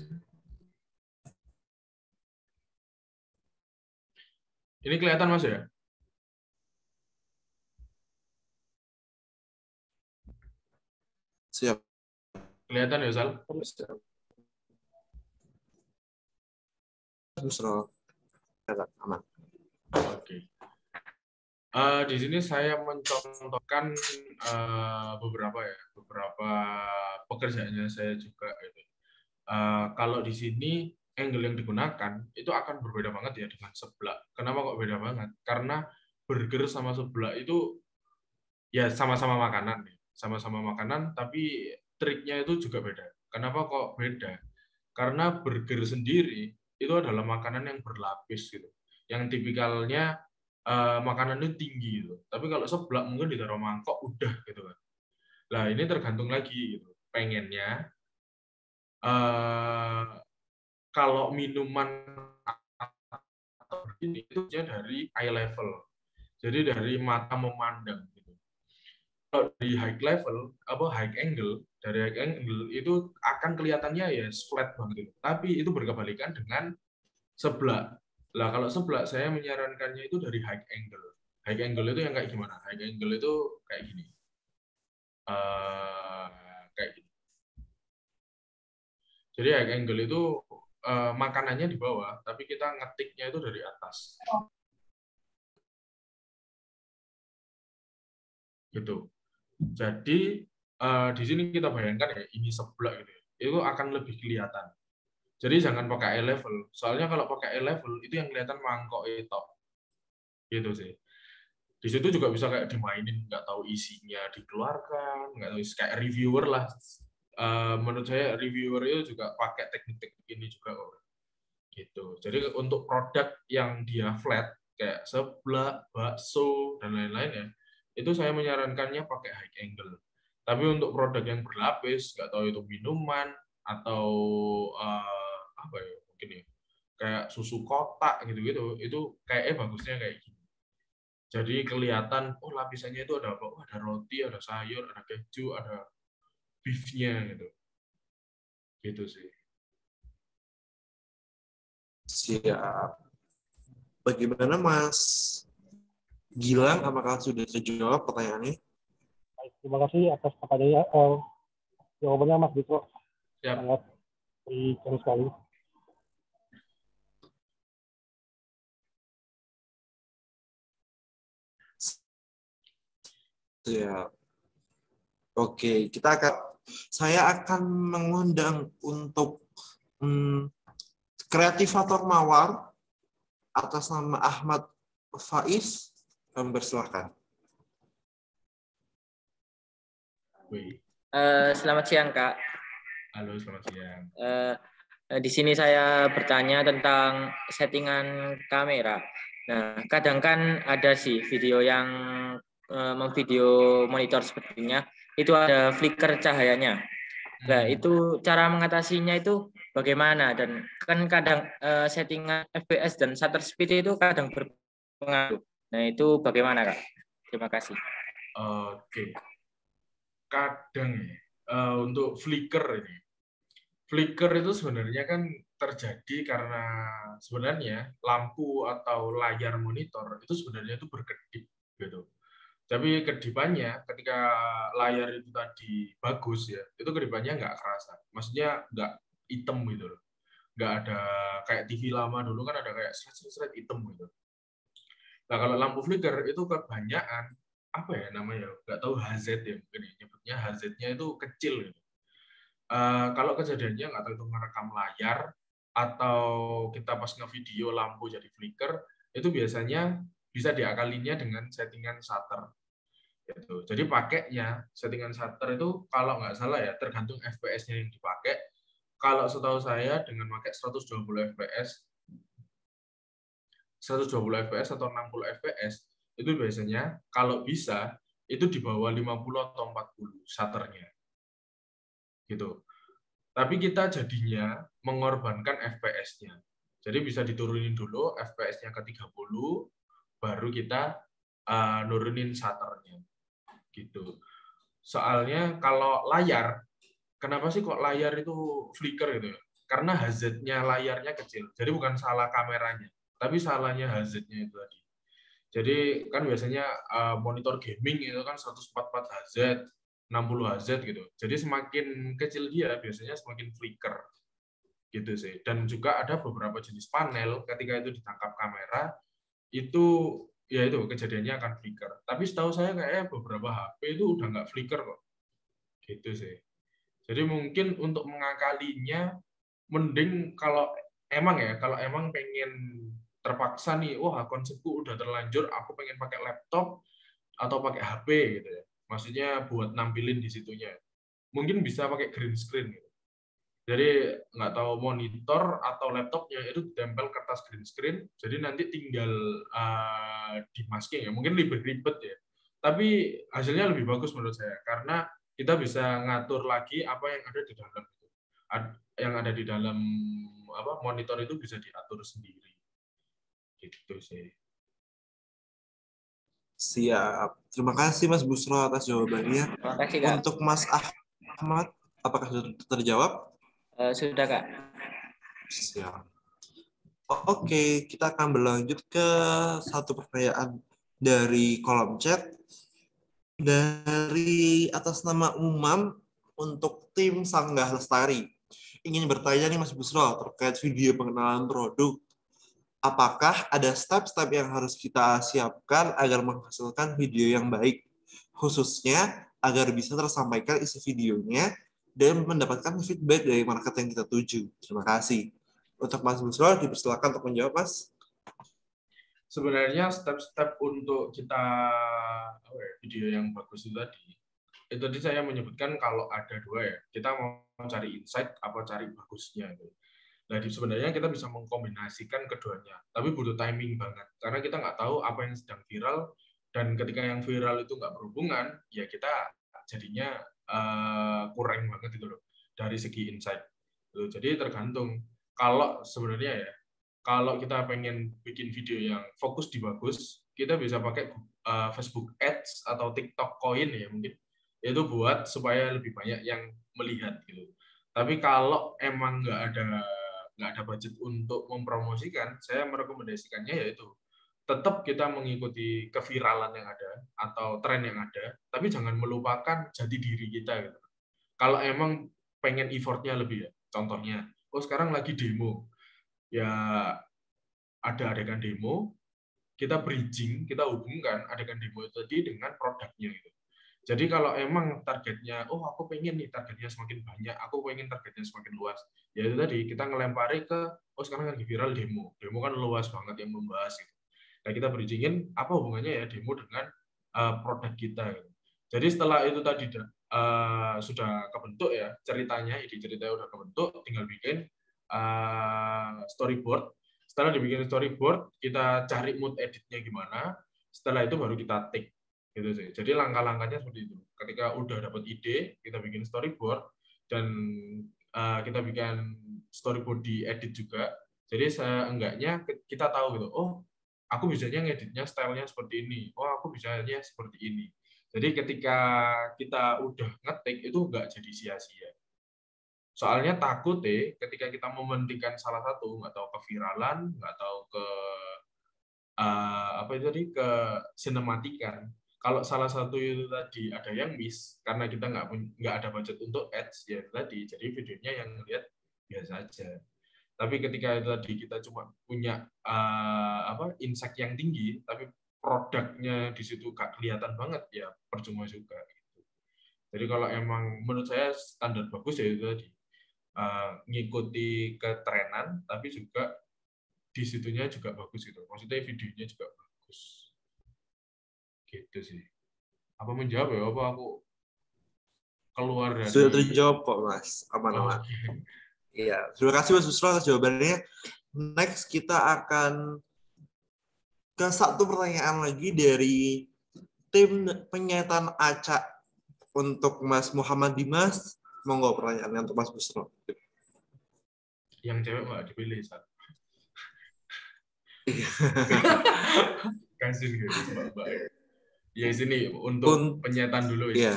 Ini kelihatan Mas ya? Siap. Kelihatan ya Sal? Siap. Busro. Aman. Oke. Di sini saya mencontohkan beberapa pekerjaannya saya juga. Gitu. Kalau di sini angle yang digunakan itu akan berbeda banget ya dengan sebelah. Kenapa kok beda banget? Karena burger sama sebelah itu ya sama-sama makanan, tapi triknya itu juga beda. Kenapa kok beda? Karena burger sendiri itu adalah makanan yang berlapis gitu, yang tipikalnya makanan itu tinggi gitu. Tapi kalau seblak mungkin ditaruh mangkok udah gitu kan. Nah ini tergantung lagi gitu. Pengennya kalau minuman atau ini itu dari eye level, jadi dari mata memandang gitu. Kalau di high level high angle, dari high angle itu akan kelihatannya ya flat banget gitu. Tapi itu berkebalikan dengan seblak. Lah kalau seblak saya menyarankannya itu dari high angle. High angle itu yang kayak gimana? High angle itu kayak gini. Kayak gini. Jadi high angle itu makanannya di bawah, tapi kita ngetiknya itu dari atas. Gitu. Jadi di sini kita bayangkan ya, ini seblak gitu, itu akan lebih kelihatan. Jadi jangan pakai eye level. Soalnya kalau pakai eye level itu yang kelihatan mangkok itu. Gitu sih. Di situ juga bisa kayak dimainin, nggak tahu isinya dikeluarkan, nggak tahu kayak reviewer lah. Menurut saya reviewer itu juga pakai teknik-teknik ini juga kok. Gitu. Jadi untuk produk yang dia flat kayak seblak, bakso dan lain-lain ya, itu saya menyarankannya pakai high angle. Tapi untuk produk yang berlapis, nggak tahu itu minuman atau apa ya mungkin ya, kayak susu kotak gitu-gitu, itu kayaknya bagusnya kayak gini. Jadi kelihatan, oh lapisannya itu ada apa? Oh, ada roti, ada sayur, ada keju, ada beef-nya gitu. Gitu sih. Siap. Bagaimana Mas Gilang? Apakah sudah terjawab pertanyaannya? Baik, terima kasih atas pertanyaannya. Jawabannya Mas Dito sangat keren sekali. Ya. Oke, saya akan mengundang untuk kreativator Mawar atas nama Ahmad Faiz. Bersilakan. Selamat siang, Kak. Halo, selamat siang. Di sini saya bertanya tentang settingan kamera. Nah, kadang kan ada sih video yang memvideo monitor sepertinya, itu ada flicker cahayanya. Nah, itu cara mengatasinya itu bagaimana? Dan kan kadang settingan FPS dan shutter speed itu kadang berpengaruh. Nah, itu bagaimana, Kak? Terima kasih. Oke. Kadang untuk flicker ini. Flicker itu sebenarnya kan terjadi karena sebenarnya lampu atau layar monitor itu sebenarnya itu berkedip gitu. Tapi kedipannya ketika layar itu tadi bagus ya, itu kedipannya nggak kerasa. Maksudnya nggak hitam gitu loh. Nggak ada kayak TV lama dulu kan ada kayak seret-seret hitam gitu. Nah, kalau lampu flicker itu kebanyakan apa ya namanya? Nggak tahu HZ ya mungkin nyebutnya HZ-nya itu kecil gitu. Kalau kejadiannya nggak tahu itu merekam layar atau kita pas ngevideo lampu jadi flicker, itu biasanya bisa diakalinya dengan settingan shutter. Gitu. Jadi pakainya settingan shutter itu kalau nggak salah ya tergantung FPS-nya yang dipakai. Kalau setahu saya dengan pakai 120 fps atau 60 fps itu biasanya kalau bisa itu di bawah 50 atau 40 shutternya. Gitu. Tapi kita jadinya mengorbankan FPS-nya. Jadi bisa diturunin dulu FPS-nya ke 30 baru kita nurunin shutternya. Gitu. Soalnya kalau layar, kenapa sih kok layar itu flicker gitu ya? Karena HZ-nya layarnya kecil. Jadi bukan salah kameranya, tapi salahnya HZ-nya itu tadi. Jadi kan biasanya monitor gaming itu kan 144 Hz, 60 Hz gitu. Jadi semakin kecil dia biasanya semakin flicker. Gitu sih. Dan juga ada beberapa jenis panel ketika itu ditangkap kamera itu ya itu kejadiannya akan flicker. Tapi setahu saya kayaknya beberapa HP itu udah nggak flicker kok. Gitu sih. Jadi mungkin untuk mengakalinya, mending kalau emang pengen terpaksa nih, wah konsepku udah terlanjur, aku pengen pakai laptop atau pakai HP gitu ya. Maksudnya buat nampilin di situnya. Mungkin bisa pakai green screen gitu. Jadi nggak tahu monitor atau laptopnya itu ditempel kertas green screen, jadi nanti tinggal di masking ya. Mungkin lebih ribet ya, tapi hasilnya lebih bagus menurut saya karena kita bisa ngatur lagi apa yang ada di dalam itu. Yang ada di dalam monitor itu bisa diatur sendiri. Gitu sih. Siap. Terima kasih Mas Busro atas jawabannya. Terima kasih, Kak. Untuk Mas Ahmad, apakah sudah terjawab? Sudah, Kak. Siap. Oke, kita akan berlanjut ke satu pertanyaan dari kolom chat. Dari atas nama Umam untuk tim Sanggah Lestari. ingin bertanya nih Mas Busro terkait video pengenalan produk. Apakah ada step-step yang harus kita siapkan agar menghasilkan video yang baik, khususnya agar bisa tersampaikan isi videonya dan mendapatkan feedback dari market yang kita tuju? Terima kasih. Untuk Mas Busro, dipersilakan untuk menjawab, Mas. Sebenarnya step-step untuk kita video yang bagus itu tadi saya menyebutkan kalau ada dua ya, kita mau cari insight apa cari bagusnya gitu. Nah, sebenarnya kita bisa mengkombinasikan keduanya, tapi butuh timing banget. Karena kita nggak tahu apa yang sedang viral, dan ketika yang viral itu nggak berhubungan, ya kita jadinya kurang banget itu loh, dari segi insight. Jadi tergantung. Kalau sebenarnya ya, kalau kita pengen bikin video yang fokus di bagus, kita bisa pakai Facebook Ads atau TikTok Coin ya mungkin. Itu buat supaya lebih banyak yang melihat gitu. Tapi kalau emang nggak ada budget untuk mempromosikan, saya merekomendasikannya yaitu tetap kita mengikuti keviralan yang ada atau tren yang ada, tapi jangan melupakan jati diri kita gitu. Kalau emang pengen effortnya lebih ya, contohnya, sekarang lagi demo, ya ada adegan demo, kita bridging, kita hubungkan adegan demo itu tadi dengan produknya gitu. Jadi kalau emang targetnya, aku pengen nih targetnya semakin banyak, aku pengen targetnya semakin luas, ya itu tadi kita ngelempari ke, sekarang lagi viral demo kan luas banget yang membahas gitu. Nah kita bridgingin apa hubungannya ya demo dengan produk kita gitu. Jadi setelah itu tadi sudah kebentuk ya ceritanya, ide ceritanya udah kebentuk, tinggal bikin storyboard. Setelah dibikin storyboard, kita cari mood editnya gimana, setelah itu baru kita take. Gitu sih. Jadi langkah-langkahnya seperti itu. Ketika udah dapat ide, kita bikin storyboard dan kita bikin storyboard di edit juga. Jadi seenggaknya kita tahu gitu. Aku bisanya ngeditnya stylenya seperti ini. Aku bisanya seperti ini. Jadi ketika kita udah ngetik itu nggak jadi sia-sia. Soalnya takut ketika kita mementingkan salah satu, nggak tahu keviralan, nggak tahu ke ke sinematikan. Kalau salah satu itu tadi ada yang miss karena kita nggak ada budget untuk ads ya tadi, jadi videonya yang lihat biasa aja. Tapi ketika itu tadi kita cuma punya insight yang tinggi, tapi produknya di situ nggak kelihatan banget ya percuma juga. Gitu. Jadi kalau emang menurut saya standar bagus ya itu tadi ngikuti ketrenan, tapi juga di situnya juga bagus gitu. Maksudnya videonya juga bagus. Gitu sih. Apa menjawab ya? Apa aku keluar dari... Sudah terjawab kok, Mas. Aman-aman. Iya. Terima kasih Mas Busro atas jawabannya. Next kita akan ke satu pertanyaan lagi dari tim penyetan acak untuk Mas Muhammad Dimas. Monggo pertanyaannya untuk Mas Busro. Yang cewek nggak dipilih, Sat. Kasih gitu, Mbak. Ya sini untuk penyetan dulu ya. Iya.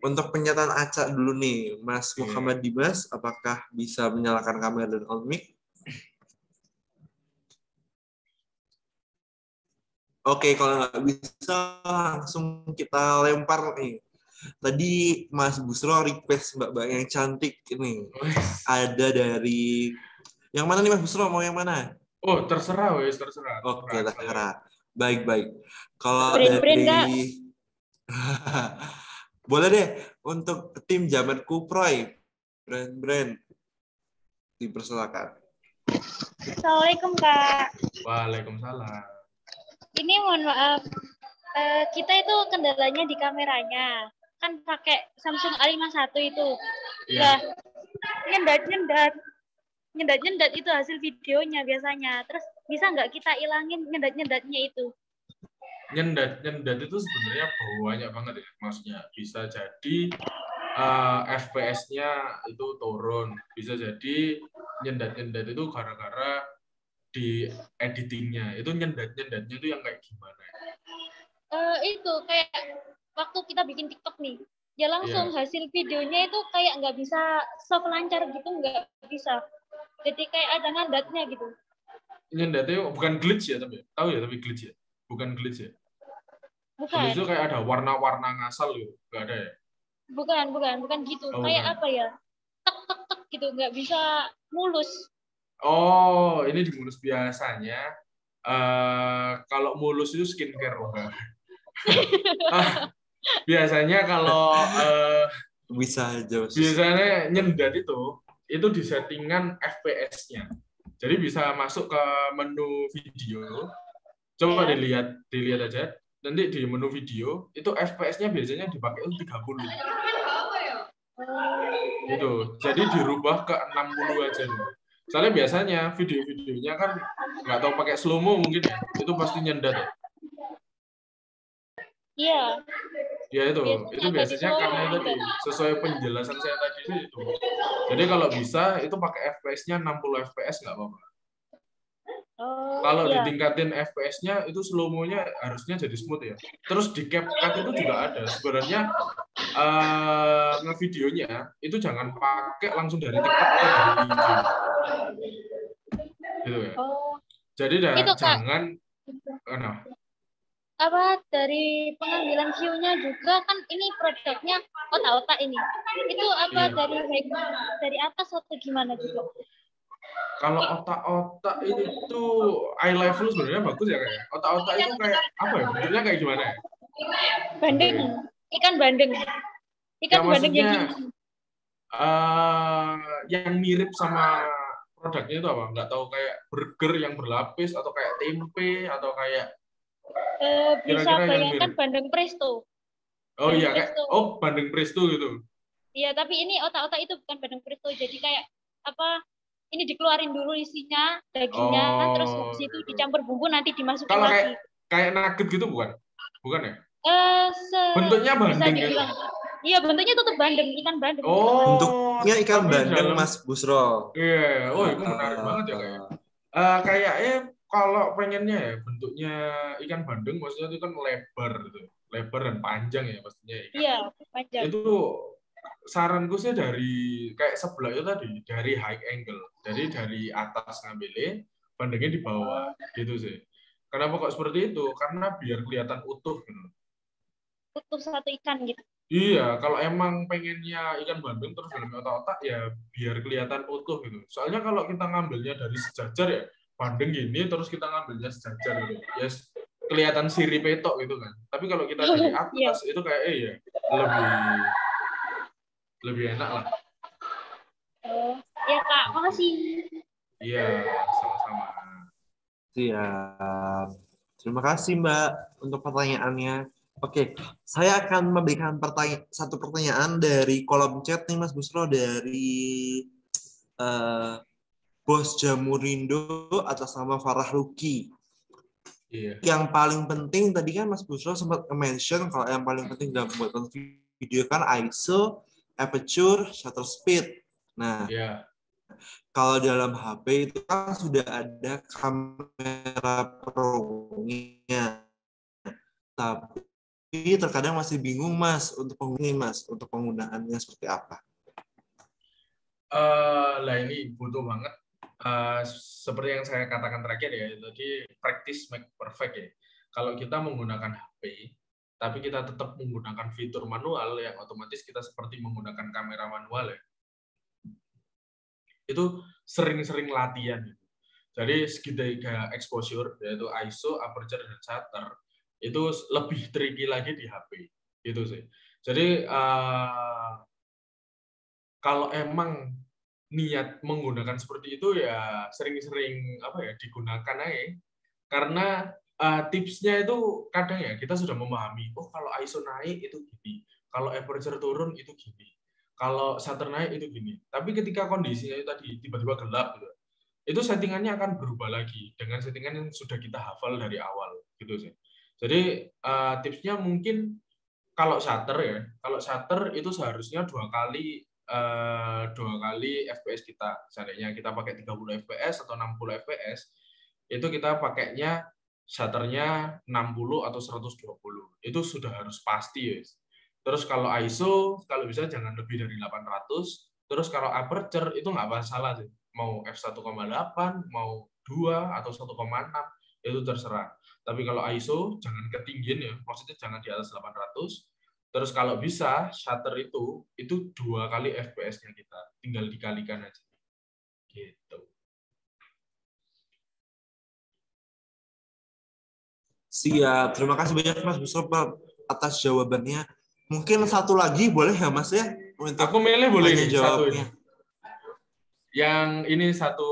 Untuk penyetan acak dulu nih, Mas Muhammad Dimas, apakah bisa menyalakan kamera dan on mic? Oke, kalau nggak bisa langsung kita lempar nih. Tadi Mas Busro request mbak-mbak yang cantik nih. Ada dari yang mana nih Mas Busro? Mau yang mana? Terserah wes, terserah. Oke, terserah. Baik. Kalau dari boleh deh untuk tim Jamet Kuproy brand dipersilakan. Assalamualaikum Kak. Waalaikumsalam. Ini mohon maaf, kita itu kendalanya di kameranya kan pakai Samsung A51 itu. Nah, nyendat itu hasil videonya biasanya. Terus bisa nggak kita ilangin nyendatnya itu? Nyendat itu sebenarnya banyak banget ya. Maksudnya bisa jadi FPS-nya itu turun. Bisa jadi nyendat itu gara-gara di editingnya. Itu nyendatnya itu yang kayak gimana? Itu kayak waktu kita bikin TikTok nih. Ya langsung hasil videonya itu kayak nggak bisa soft lancar gitu, nggak bisa. Jadi kayak ada ngandatnya gitu. Nyendatnya bukan glitch ya tapi tahu ya tapi glitch ya. Bukan glitch ya? Bukan. Glitch itu kayak ada warna-warna ngasal gitu. Nggak ada ya? Bukan gitu. Kayak apa ya? Tek cepat gitu, nggak bisa mulus. Oh, ini di mulus biasanya. Kalau mulus itu skincare, enggak. Biasanya kalau Bisa aja, Mas. biasanya nyendat itu di settingan FPS-nya. Jadi bisa masuk ke menu video. Coba dilihat aja. Nanti di menu video itu FPS-nya biasanya dipakai untuk 30. Gitu. Jadi dirubah ke 60 aja dulu. Soalnya biasanya video-videonya kan nggak tahu pakai slow-mo mungkin ya. Itu pasti nyendat ya. Iya. Ya itu biasanya karena itu tadi sesuai penjelasan saya tadi itu. Jadi kalau bisa itu pakai FPS-nya 60 FPS nggak apa-apa. Kalau ditingkatin FPS-nya itu slow-mo-nya harusnya jadi smooth ya. Terus di CapCut itu juga ada. Sebenarnya ngevideonya itu jangan pakai langsung dari TikTok atau dari IG. Gitu ya. Jadi jangan apa dari pengambilan view-nya juga kan ini produknya otak-otak ini. Itu apa dari atas atau gimana juga? Kalau otak-otak itu eye level sebenarnya bagus ya kayak. Otak-otak itu kayak apa ya? Bentuknya kayak gimana ya? Bandeng, ikan bandeng. Ikan ya, bandeng yang gini. Yang mirip sama produknya itu apa? Nggak tahu kayak burger yang berlapis atau kayak tempe atau kayak bisa bayangkan bandeng presto. Oh iya kayak bandeng presto gitu. Iya, tapi ini otak-otak itu bukan bandeng presto. Jadi kayak apa? Ini dikeluarin dulu isinya, dagingnya, terus habis itu dicampur bumbu nanti dimasukin kalau lagi. Kayak nugget gitu bukan? Bukan ya? Bentuknya bandeng gitu. Iya, bentuknya tutup bandeng, ikan bandeng. Bentuknya ikan bandeng, Mas Busro. Iya, itu menarik banget ya kayak. Kayaknya kalau pengennya ya bentuknya ikan bandeng maksudnya itu kan lebar gitu. Lebar dan panjang ya pastinya. Iya, panjang. Itu saranku sih dari kayak sebelah itu tadi, dari high angle. Jadi dari atas ngambilnya, bandengnya di bawah gitu sih. Kenapa kok seperti itu? Karena biar kelihatan utuh gitu. Utuh satu ikan gitu. Iya, kalau emang pengennya ikan bandeng terus dalamnya otak-otak ya biar kelihatan utuh gitu. Soalnya kalau kita ngambilnya dari sejajar ya, bandeng gini terus kita ngambilnya sejajar gitu. Ya kelihatan sirip petok gitu kan. Tapi kalau kita dari atas itu kayak ya lebih enak lah. Ya Kak, makasih. Iya, sama-sama. Siap. Terima kasih Mbak untuk pertanyaannya. Oke, saya akan memberikan satu pertanyaan dari kolom chat nih Mas Busro dari Bos Jamurindo atas nama Farah Luki. Iya. Yang paling penting tadi kan Mas Busro sempat mention kalau yang paling penting dalam pembuatan video kan ISO, aperture, shutter speed. Nah, kalau dalam HP itu kan sudah ada kamera pro-nya. Tapi terkadang masih bingung Mas untuk penggunaannya seperti apa. Lah ini butuh banget. Seperti yang saya katakan terakhir ya, tadi practice make perfect ya. Kalau kita menggunakan HP, tapi kita tetap menggunakan fitur manual yang otomatis kita seperti menggunakan kamera manual ya. Itu sering-sering latihan. Jadi segitiga exposure yaitu ISO, aperture dan shutter itu lebih tricky lagi di HP gitu sih. Jadi kalau emang niat menggunakan seperti itu ya sering-sering digunakan aja. Karena tipsnya itu kadang ya kita sudah memahami, kalau ISO naik itu gini, kalau aperture turun itu gini, kalau shutter naik itu gini. Tapi ketika kondisinya itu tadi tiba-tiba gelap gitu, itu settingannya akan berubah lagi dengan settingan yang sudah kita hafal dari awal gitu sih. Jadi tipsnya mungkin kalau shutter itu seharusnya dua kali FPS kita. Seandainya kita pakai 30 fps atau 60 fps, itu kita pakainya shutternya 60 atau 120. Itu sudah harus pasti ya. Terus kalau ISO, kalau bisa jangan lebih dari 800. Terus kalau aperture itu nggak masalah sih. Mau f1,8, mau 2 atau 1,6, itu terserah. Tapi kalau ISO jangan ketinggian ya, maksudnya jangan di atas 800. Terus kalau bisa shutter itu 2 kali FPS-nya kita, tinggal dikalikan aja. Gitu. Siap. Terima kasih banyak Mas Busro atas jawabannya. Mungkin satu lagi boleh ya Mas ya? Untuk aku milih boleh tanya nih jawabnya. satu ini. Yang ini satu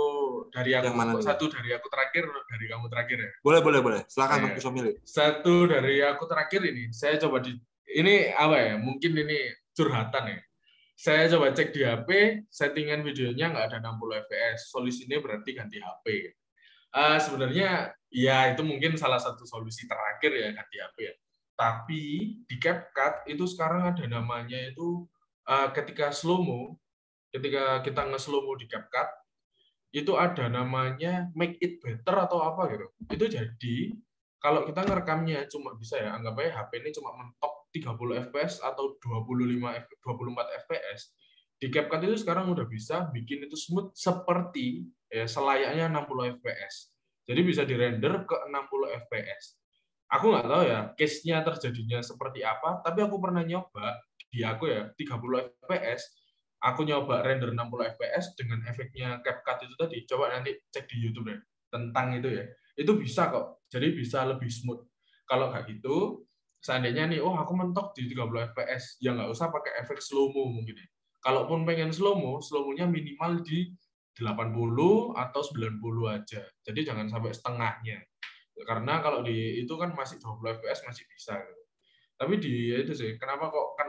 dari aku, yang mana satu dari aku terakhir, dari kamu terakhir ya. Boleh. Silakan Mas Busro milih. Satu dari aku terakhir ini, saya coba ini apa ya? Mungkin ini curhatan ya. Saya coba cek di HP, settingan videonya nggak ada 60 fps. Solusinya berarti ganti HP. Sebenarnya ya itu mungkin salah satu solusi terakhir ya, ganti HP ya. Tapi di CapCut itu sekarang ada namanya itu ketika slow-mo, ketika kita nge-slow-mo di CapCut, itu ada namanya make it better atau apa gitu. Itu jadi kalau kita ngerekamnya cuma bisa ya, anggap aja HP ini cuma mentok 30 fps atau 24 fps. Di CapCut itu sekarang udah bisa bikin itu smooth seperti ya, selayaknya 60 fps. Jadi bisa dirender ke 60 fps. Aku nggak tahu ya case-nya terjadinya seperti apa, tapi aku pernah nyoba di aku ya 30 fps. Aku nyoba render 60 fps dengan efeknya CapCut itu tadi. Coba nanti cek di YouTube deh tentang itu ya. Itu bisa kok. Jadi bisa lebih smooth. Kalau nggak gitu, seandainya nih, aku mentok di 30 fps, ya nggak usah pakai efek slow-mo mungkin ya. Kalaupun pengen slow-mo-nya minimal di 80 atau 90 aja. Jadi jangan sampai setengahnya. Karena kalau di itu kan masih 20 fps masih bisa. Gitu. Tapi di itu sih, kenapa kok kan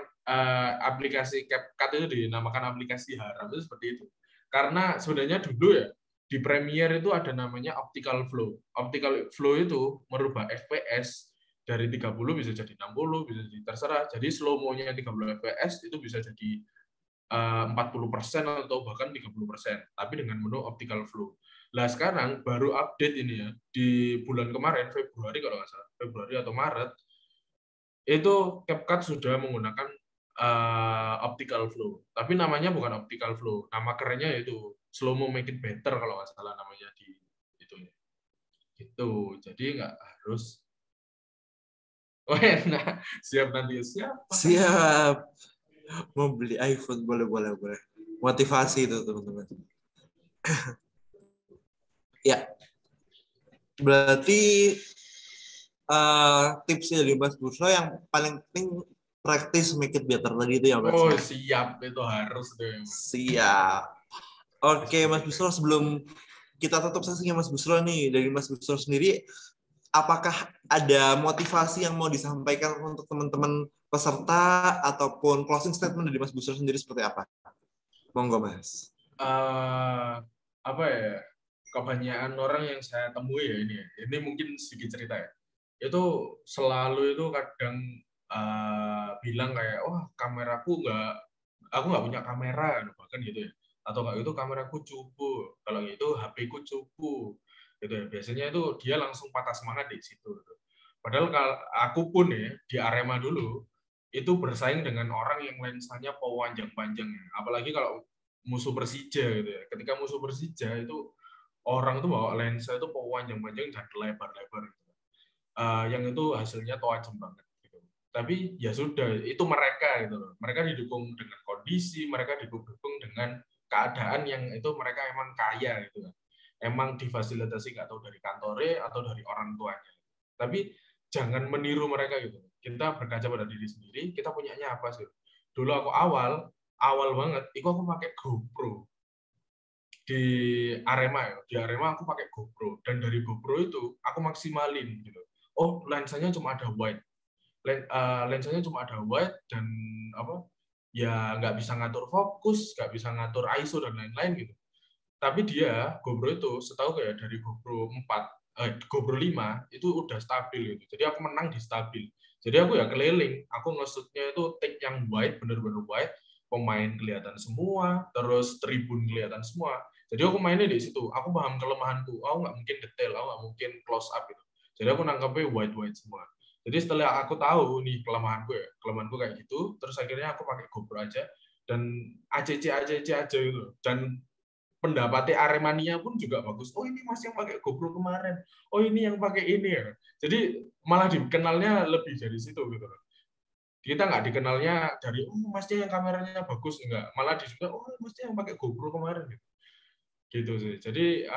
aplikasi CapCut itu dinamakan aplikasi haram itu seperti itu. Karena sebenarnya dulu ya di Premiere itu ada namanya optical flow. Optical flow itu merubah fps dari 30 bisa jadi 60, bisa jadi terserah. Jadi slow-mo-nya 30 fps itu bisa jadi 40% atau bahkan 30%, tapi dengan menu optical flow. Nah sekarang baru update ini ya, di bulan kemarin, Februari kalau nggak salah, Februari atau Maret, itu CapCut sudah menggunakan optical flow. Tapi namanya bukan optical flow, nama kerennya itu slow-mo make it better kalau nggak salah namanya di itu. Gitu, jadi nggak harus. Oh enak, siap nanti siapa? Siap. Mau beli iPhone boleh. Motivasi itu teman-teman. Ya. Berarti tipsnya dari Mas Busro yang paling penting praktis make it better tadi itu ya Mas. Oh siap, itu harus deh. Siap. Oke Mas Busro, sebelum kita tutup sesinya Mas Busro nih, dari Mas Busro sendiri, apakah ada motivasi yang mau disampaikan untuk teman-teman peserta ataupun closing statement dari Mas Busro sendiri seperti apa? Monggo Mas. Apa ya? Kebanyakan orang yang saya temui ya ini mungkin sedikit cerita ya. Itu selalu itu kadang bilang kayak, kameraku aku nggak punya kamera, bahkan gitu ya. Atau nggak itu kameraku cupu, kalau gitu HP-ku cupu. Gitu ya. Biasanya itu dia langsung patah semangat di situ. Gitu. Padahal kalau aku pun ya di Arema dulu itu bersaing dengan orang yang lensanya panjang-panjang ya. Apalagi kalau musuh Persija gitu ya. Ketika musuh Persija itu orang tuh bawa lensa itu panjang-panjang dan lebar-lebar gitu. Yang itu hasilnya tajam banget gitu. Tapi ya sudah, itu mereka gitu loh. Mereka didukung dengan kondisi, mereka didukung dengan keadaan yang itu mereka emang kaya gitu kan. Emang difasilitasi nggak tahu dari kantornya atau dari orang tuanya. Tapi jangan meniru mereka gitu. Kita berkaca pada diri sendiri, kita punyanya apa sih? Dulu aku awal banget, itu aku pakai GoPro. Di Arema ya, di Arema aku pakai GoPro. Dan dari GoPro itu, aku maksimalin gitu. Oh, lensanya cuma ada wide. Lensanya cuma ada wide dan ya nggak bisa ngatur fokus, nggak bisa ngatur ISO dan lain-lain gitu. Tapi dia GoPro itu setahu kayak dari GoPro 4, GoPro 5 itu udah stabil gitu. Jadi aku menang di stabil. Jadi aku ya keliling, aku nge-shootnya itu take yang wide, bener-bener wide, pemain kelihatan semua, terus tribun kelihatan semua. Jadi aku mainnya di situ. Aku paham kelemahanku. Aku nggak mungkin detail, aku nggak mungkin close up gitu. Jadi aku nangkepnya wide semua. Jadi setelah aku tahu nih kelemahanku kayak gitu, terus akhirnya aku pakai GoPro aja dan ACC aja gitu. Dan pendapatnya Aremania pun juga bagus. Oh ini masih yang pakai GoPro kemarin. Oh ini yang pakai ini ya. Jadi malah dikenalnya lebih dari situ gitu. Kita nggak dikenalnya dari masnya yang kameranya bagus, enggak, malah disuka masnya yang pakai GoPro kemarin gitu sih. Jadi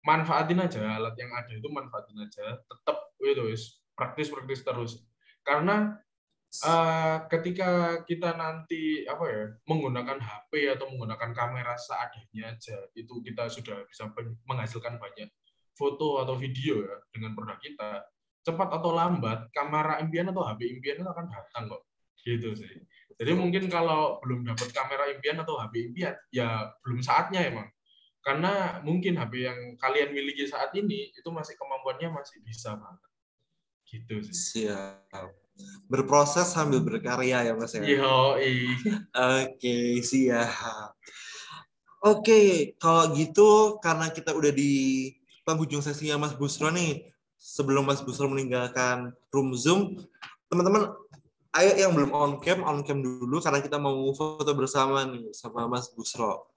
manfaatin aja alat yang ada itu, manfaatin aja, tetap itu praktis terus, karena ketika kita nanti menggunakan HP atau menggunakan kamera seadanya aja, itu kita sudah bisa menghasilkan banyak foto atau video ya dengan produk kita. Cepat atau lambat kamera impian atau HP impian itu akan datang kok, gitu sih. Jadi mungkin kalau belum dapat kamera impian atau HP impian ya belum saatnya emang, karena mungkin HP yang kalian miliki saat ini itu masih kemampuannya masih bisa banget, gitu sih. Siap. Berproses sambil berkarya ya Mas ya. Oke, siap. Oke, kalau gitu karena kita udah di penghujung sesinya Mas Busro nih, sebelum Mas Busro meninggalkan room Zoom, teman-teman, ayo yang belum on cam dulu karena kita mau foto bersama nih sama Mas Busro.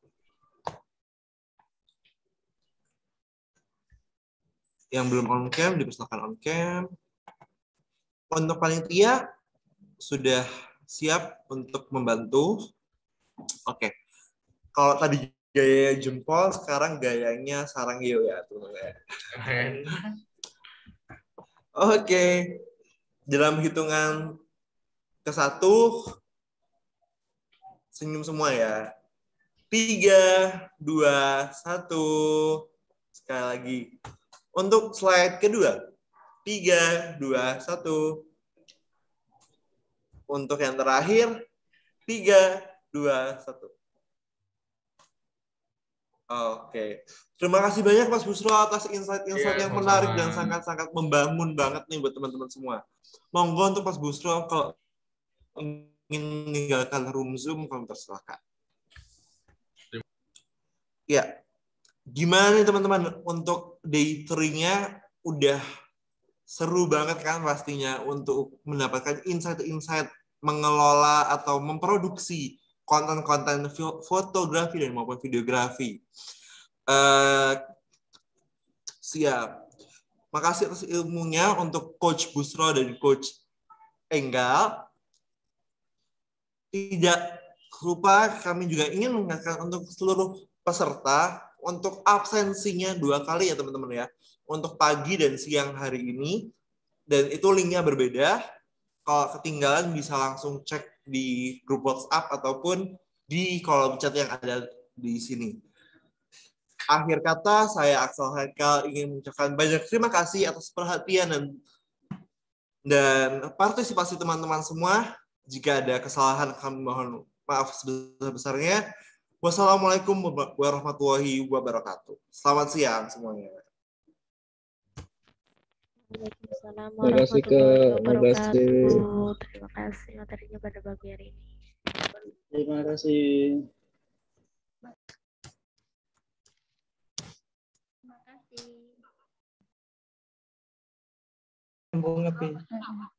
Yang belum on cam, dipersilakan on cam. Untuk panitia sudah siap untuk membantu. Oke. Kalau tadi gaya jempol, sekarang gayanya sarang hiu ya, teman-teman. Oke. Dalam hitungan ke-1, senyum semua ya. 3, 2, 1. Sekali lagi. Untuk slide kedua. 3, 2, 1. Untuk yang terakhir. 3, 2, 1. Oke. Terima kasih banyak Mas Busro atas insight-insight yang menarik dan sangat-sangat membangun banget nih buat teman-teman semua. Monggo untuk Mas Busro kalau ingin meninggalkan room Zoom, kami persilakan. Ya. Gimana nih teman-teman untuk day 3-nya udah seru banget kan pastinya untuk mendapatkan insight-insight mengelola atau memproduksi konten-konten fotografi dan maupun videografi. Siap. Makasih atas ilmunya untuk Coach Busro dan Coach Enggal. Tidak lupa kami juga ingin mengingatkan untuk seluruh peserta untuk absensinya 2 kali ya teman-teman ya. Untuk pagi dan siang hari ini. Dan itu linknya berbeda. Kalau ketinggalan bisa langsung cek di grup WhatsApp ataupun di kolom chat yang ada di sini. Akhir kata, saya Axel Haikal ingin mengucapkan banyak terima kasih atas perhatian dan partisipasi teman-teman semua. Jika ada kesalahan, kami mohon maaf sebesar-besarnya. Wassalamualaikum warahmatullahi wabarakatuh. Selamat siang semuanya. Waalaikumsalam warahmatullahi wabarakatuh. Terima kasih materinya pada pagi hari ini. Terima kasih. Terima kasih. Terima kasih.